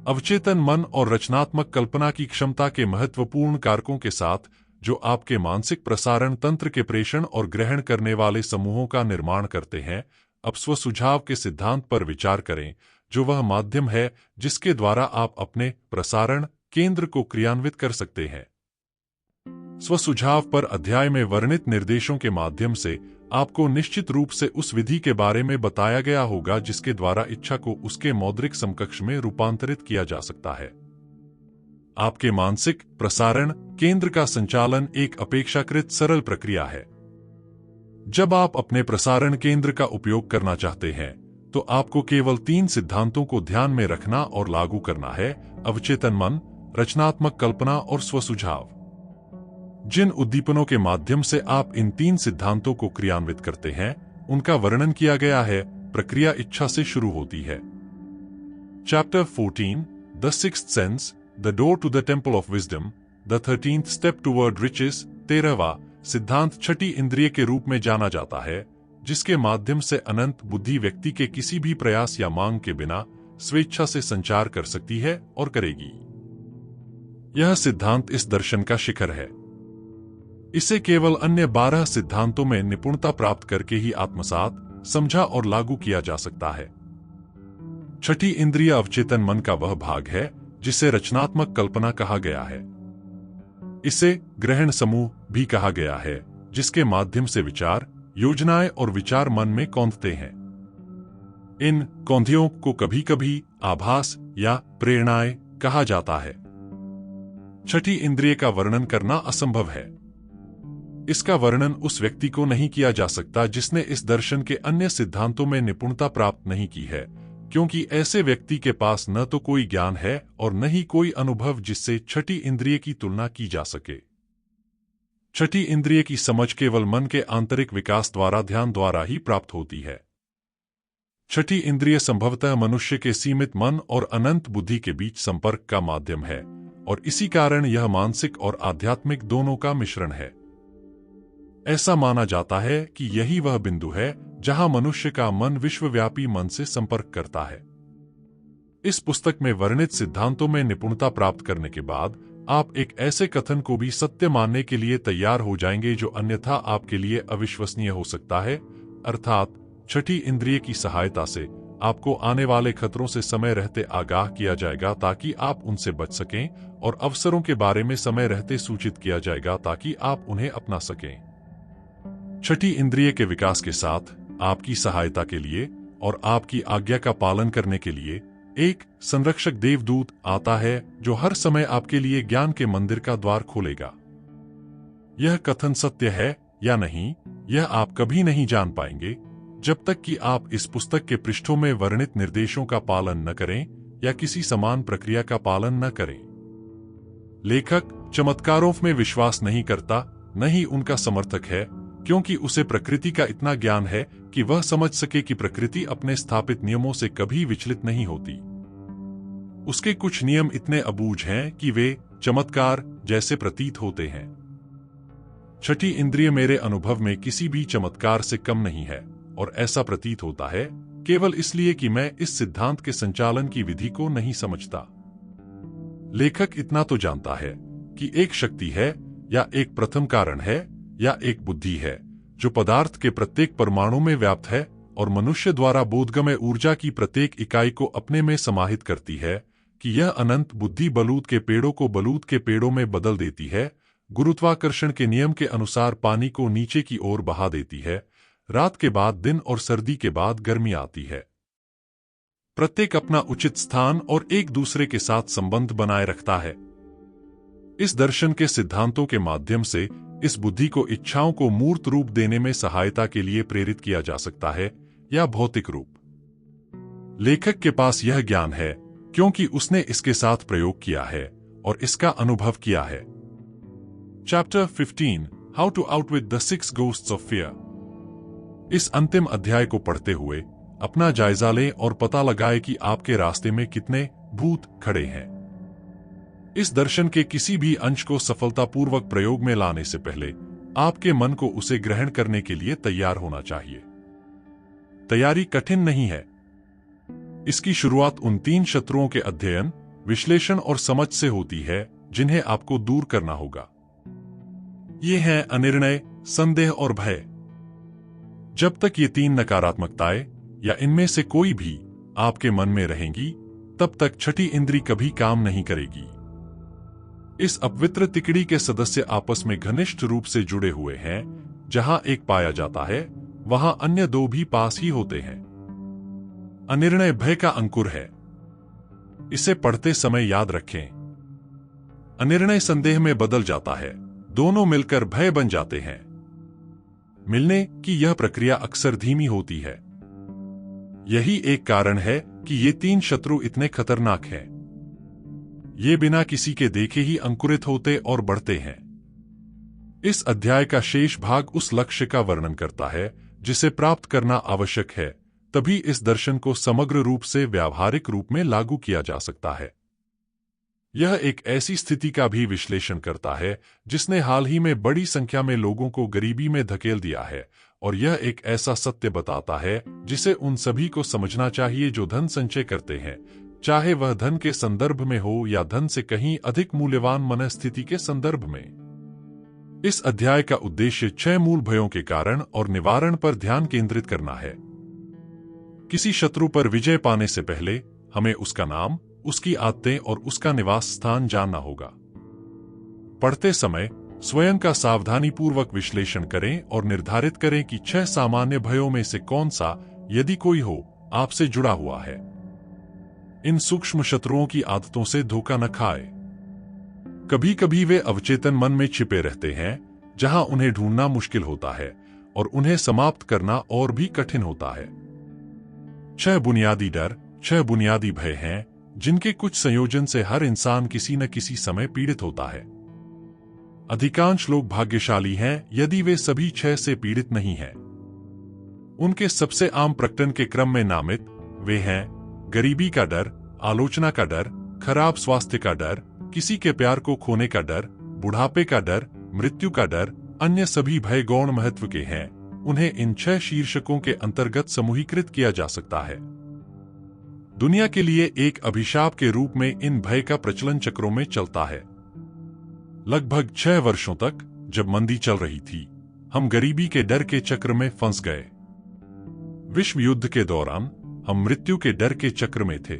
अवचेतन मन और रचनात्मक कल्पना की क्षमता के महत्वपूर्ण कारकों के साथ जो आपके मानसिक प्रसारण तंत्र के प्रेषण और ग्रहण करने वाले समूहों का निर्माण करते हैं, अब स्वसुझाव के सिद्धांत पर विचार करें, जो वह माध्यम है जिसके द्वारा आप अपने प्रसारण केंद्र को क्रियान्वित कर सकते हैं। स्वसुझाव पर अध्याय में वर्णित निर्देशों के माध्यम से आपको निश्चित रूप से उस विधि के बारे में बताया गया होगा जिसके द्वारा इच्छा को उसके मौद्रिक समकक्ष में रूपांतरित किया जा सकता है। आपके मानसिक प्रसारण केंद्र का संचालन एक अपेक्षाकृत सरल प्रक्रिया है। जब आप अपने प्रसारण केंद्र का उपयोग करना चाहते हैं, तो आपको केवल 3 सिद्धांतों को ध्यान में रखना और लागू करना है: अवचेतन मन, रचनात्मक कल्पना और स्वसुझाव। जिन उद्दीपनों के माध्यम से आप इन 3 सिद्धांतों को क्रियान्वित करते हैं, उनका वर्णन किया गया है। प्रक्रिया इच्छा से शुरू होती है। Chapter 14, the sixth sense, the door to the temple of wisdom, the 13th step toward riches. 13वां सिद्धांत छठी इंद्रिय के रूप में जाना जाता है, जिसके माध्यम से अनंत बुद्धि व्यक्ति के किसी भी प्रयास या मांग के बिना स्वेच्छा से संचार कर सकती है और करेगी। यह सिद्धांत इस दर्शन का शिखर है। इसे केवल अन्य 12 सिद्धांतों में निपुणता प्राप्त करके ही आत्मसात, समझा और लागू किया जा सकता है। छठी इंद्रिय अवचेतन मन का वह भाग है जिसे रचनात्मक कल्पना कहा गया है। इसे ग्रहण समूह भी कहा गया है, जिसके माध्यम से विचार, योजनाएं और विचार मन में कौंधते हैं। इन कौंधियों को कभी कभी आभास या प्रेरणाएं कहा जाता है। छठी इंद्रिय का वर्णन करना असंभव है। इसका वर्णन उस व्यक्ति को नहीं किया जा सकता जिसने इस दर्शन के अन्य सिद्धांतों में निपुणता प्राप्त नहीं की है, क्योंकि ऐसे व्यक्ति के पास न तो कोई ज्ञान है और न ही कोई अनुभव जिससे छठी इंद्रिय की तुलना की जा सके। छठी इंद्रिय की समझ केवल मन के आंतरिक विकास द्वारा, ध्यान द्वारा ही प्राप्त होती है। छठी इंद्रिय संभवतः मनुष्य के सीमित मन और अनंत बुद्धि के बीच संपर्क का माध्यम है, और इसी कारण यह मानसिक और आध्यात्मिक दोनों का मिश्रण है। ऐसा माना जाता है कि यही वह बिंदु है जहां मनुष्य का मन विश्वव्यापी मन से संपर्क करता है। इस पुस्तक में वर्णित सिद्धांतों में निपुणता प्राप्त करने के बाद आप एक ऐसे कथन को भी सत्य मानने के लिए तैयार हो जाएंगे जो अन्यथा आपके लिए अविश्वसनीय हो सकता है, अर्थात छठी इंद्रिय की सहायता से आपको आने वाले खतरों से समय रहते आगाह किया जाएगा ताकि आप उनसे बच सकें, और अवसरों के बारे में समय रहते सूचित किया जाएगा ताकि आप उन्हें अपना सकें। छठी इंद्रिय के विकास के साथ आपकी सहायता के लिए और आपकी आज्ञा का पालन करने के लिए एक संरक्षक देवदूत आता है जो हर समय आपके लिए ज्ञान के मंदिर का द्वार खोलेगा। यह कथन सत्य है या नहीं, यह आप कभी नहीं जान पाएंगे जब तक कि आप इस पुस्तक के पृष्ठों में वर्णित निर्देशों का पालन न करें या किसी समान प्रक्रिया का पालन न करें। लेखक चमत्कारों में विश्वास नहीं करता, न ही उनका समर्थक है, क्योंकि उसे प्रकृति का इतना ज्ञान है कि वह समझ सके कि प्रकृति अपने स्थापित नियमों से कभी विचलित नहीं होती। उसके कुछ नियम इतने अबूझ हैं कि वे चमत्कार जैसे प्रतीत होते हैं। छठी इंद्रिय मेरे अनुभव में किसी भी चमत्कार से कम नहीं है, और ऐसा प्रतीत होता है केवल इसलिए कि मैं इस सिद्धांत के संचालन की विधि को नहीं समझता। लेखक इतना तो जानता है कि एक शक्ति है, या एक प्रथम कारण है, या एक बुद्धि है जो पदार्थ के प्रत्येक परमाणु में व्याप्त है और मनुष्य द्वारा बोधगम्य ऊर्जा की प्रत्येक इकाई को अपने में समाहित करती है, कि यह अनंत बुद्धि बलूत के पेड़ों को बलूत के पेड़ों में बदल देती है, गुरुत्वाकर्षण के नियम के अनुसार पानी को नीचे की ओर बहा देती है, रात के बाद दिन और सर्दी के बाद गर्मी आती है। प्रत्येक अपना उचित स्थान और एक दूसरे के साथ संबंध बनाए रखता है। इस दर्शन के सिद्धांतों के माध्यम से इस बुद्धि को इच्छाओं को मूर्त रूप देने में सहायता के लिए प्रेरित किया जा सकता है, या भौतिक रूप। लेखक के पास यह ज्ञान है क्योंकि उसने इसके साथ प्रयोग किया है और इसका अनुभव किया है। Chapter 15 how to outwit the 6 ghosts of fear. इस अंतिम अध्याय को पढ़ते हुए अपना जायजा लें और पता लगाएं कि आपके रास्ते में कितने भूत खड़े हैं। इस दर्शन के किसी भी अंश को सफलतापूर्वक प्रयोग में लाने से पहले आपके मन को उसे ग्रहण करने के लिए तैयार होना चाहिए। तैयारी कठिन नहीं है। इसकी शुरुआत उन 3 शत्रुओं के अध्ययन, विश्लेषण और समझ से होती है जिन्हें आपको दूर करना होगा। ये हैं अनिर्णय, संदेह और भय। जब तक ये 3 नकारात्मकताएं या इनमें से कोई भी आपके मन में रहेंगी, तब तक छठी इंद्री कभी काम नहीं करेगी। इस अपवित्र तिकड़ी के सदस्य आपस में घनिष्ठ रूप से जुड़े हुए हैं। जहां एक पाया जाता है, वहां अन्य 2 भी पास ही होते हैं। अनिर्णय भय का अंकुर है। इसे पढ़ते समय याद रखें। अनिर्णय संदेह में बदल जाता है, दोनों मिलकर भय बन जाते हैं। मिलने की यह प्रक्रिया अक्सर धीमी होती है। यही एक कारण है कि ये 3 शत्रु इतने खतरनाक हैं। ये बिना किसी के देखे ही अंकुरित होते और बढ़ते हैं। इस अध्याय का शेष भाग उस लक्ष्य का वर्णन करता है जिसे प्राप्त करना आवश्यक है, तभी इस दर्शन को समग्र रूप से व्यावहारिक रूप में लागू किया जा सकता है। यह एक ऐसी स्थिति का भी विश्लेषण करता है जिसने हाल ही में बड़ी संख्या में लोगों को गरीबी में धकेल दिया है, और यह एक ऐसा सत्य बताता है जिसे उन सभी को समझना चाहिए जो धन संचय करते हैं, चाहे वह धन के संदर्भ में हो या धन से कहीं अधिक मूल्यवान मनस्थिति के संदर्भ में। इस अध्याय का उद्देश्य 6 मूल भयों के कारण और निवारण पर ध्यान केंद्रित करना है। किसी शत्रु पर विजय पाने से पहले हमें उसका नाम, उसकी आदतें और उसका निवास स्थान जानना होगा। पढ़ते समय स्वयं का सावधानीपूर्वक विश्लेषण करें और निर्धारित करें कि 6 सामान्य भयों में से कौन सा, यदि कोई हो, आपसे जुड़ा हुआ है। इन सूक्ष्म शत्रुओं की आदतों से धोखा न खाए। कभी कभी वे अवचेतन मन में छिपे रहते हैं, जहां उन्हें ढूंढना मुश्किल होता है और उन्हें समाप्त करना और भी कठिन होता है। 6 बुनियादी डर, 6 बुनियादी भय हैं जिनके कुछ संयोजन से हर इंसान किसी न किसी समय पीड़ित होता है। अधिकांश लोग भाग्यशाली हैं यदि वे सभी 6 से पीड़ित नहीं हैं। उनके सबसे आम प्रकटन के क्रम में नामित वे हैं: गरीबी का डर, आलोचना का डर, खराब स्वास्थ्य का डर, किसी के प्यार को खोने का डर, बुढ़ापे का डर, मृत्यु का डर। अन्य सभी भय गौण महत्व के हैं। उन्हें इन 6 शीर्षकों के अंतर्गत समूहीकृत किया जा सकता है। दुनिया के लिए एक अभिशाप के रूप में इन भय का प्रचलन चक्रों में चलता है। लगभग 6 वर्षों तक, जब मंदी चल रही थी, हम गरीबी के डर के चक्र में फंस गए। विश्व युद्ध के दौरान हम मृत्यु के डर के चक्र में थे।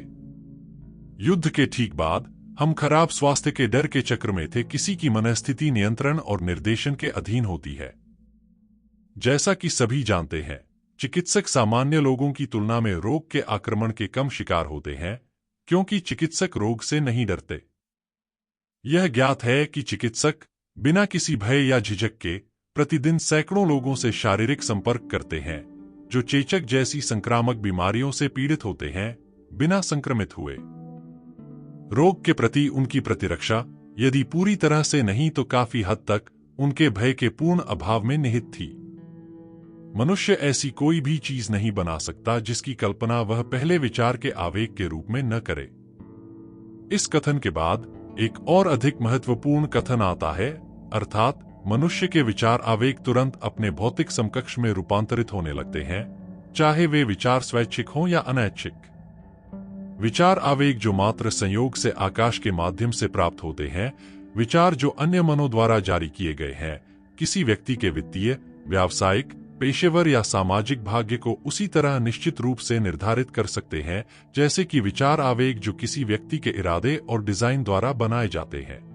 युद्ध के ठीक बाद हम खराब स्वास्थ्य के डर के चक्र में थे। किसी की मनस्थिति नियंत्रण और निर्देशन के अधीन होती है। जैसा कि सभी जानते हैं, चिकित्सक सामान्य लोगों की तुलना में रोग के आक्रमण के कम शिकार होते हैं, क्योंकि चिकित्सक रोग से नहीं डरते। यह ज्ञात है कि चिकित्सक बिना किसी भय या झिझक के प्रतिदिन सैकड़ों लोगों से शारीरिक संपर्क करते हैं जो चेचक जैसी संक्रामक बीमारियों से पीड़ित होते हैं, बिना संक्रमित हुए। रोग के प्रति उनकी प्रतिरक्षा, यदि पूरी तरह से नहीं तो काफी हद तक, उनके भय के पूर्ण अभाव में निहित थी। मनुष्य ऐसी कोई भी चीज नहीं बना सकता जिसकी कल्पना वह पहले विचार के आवेग के रूप में न करे। इस कथन के बाद एक और अधिक महत्वपूर्ण कथन आता है, अर्थात मनुष्य के विचार आवेग तुरंत अपने भौतिक समकक्ष में रूपांतरित होने लगते हैं, चाहे वे विचार स्वैच्छिक हों या अनैच्छिक। विचार आवेग जो मात्र संयोग से आकाश के माध्यम से प्राप्त होते हैं, विचार जो अन्य मनों द्वारा जारी किए गए हैं, किसी व्यक्ति के वित्तीय, व्यावसायिक, पेशेवर या सामाजिक भाग्य को उसी तरह निश्चित रूप से निर्धारित कर सकते हैं जैसे कि विचार आवेग जो किसी व्यक्ति के इरादे और डिजाइन द्वारा बनाए जाते हैं।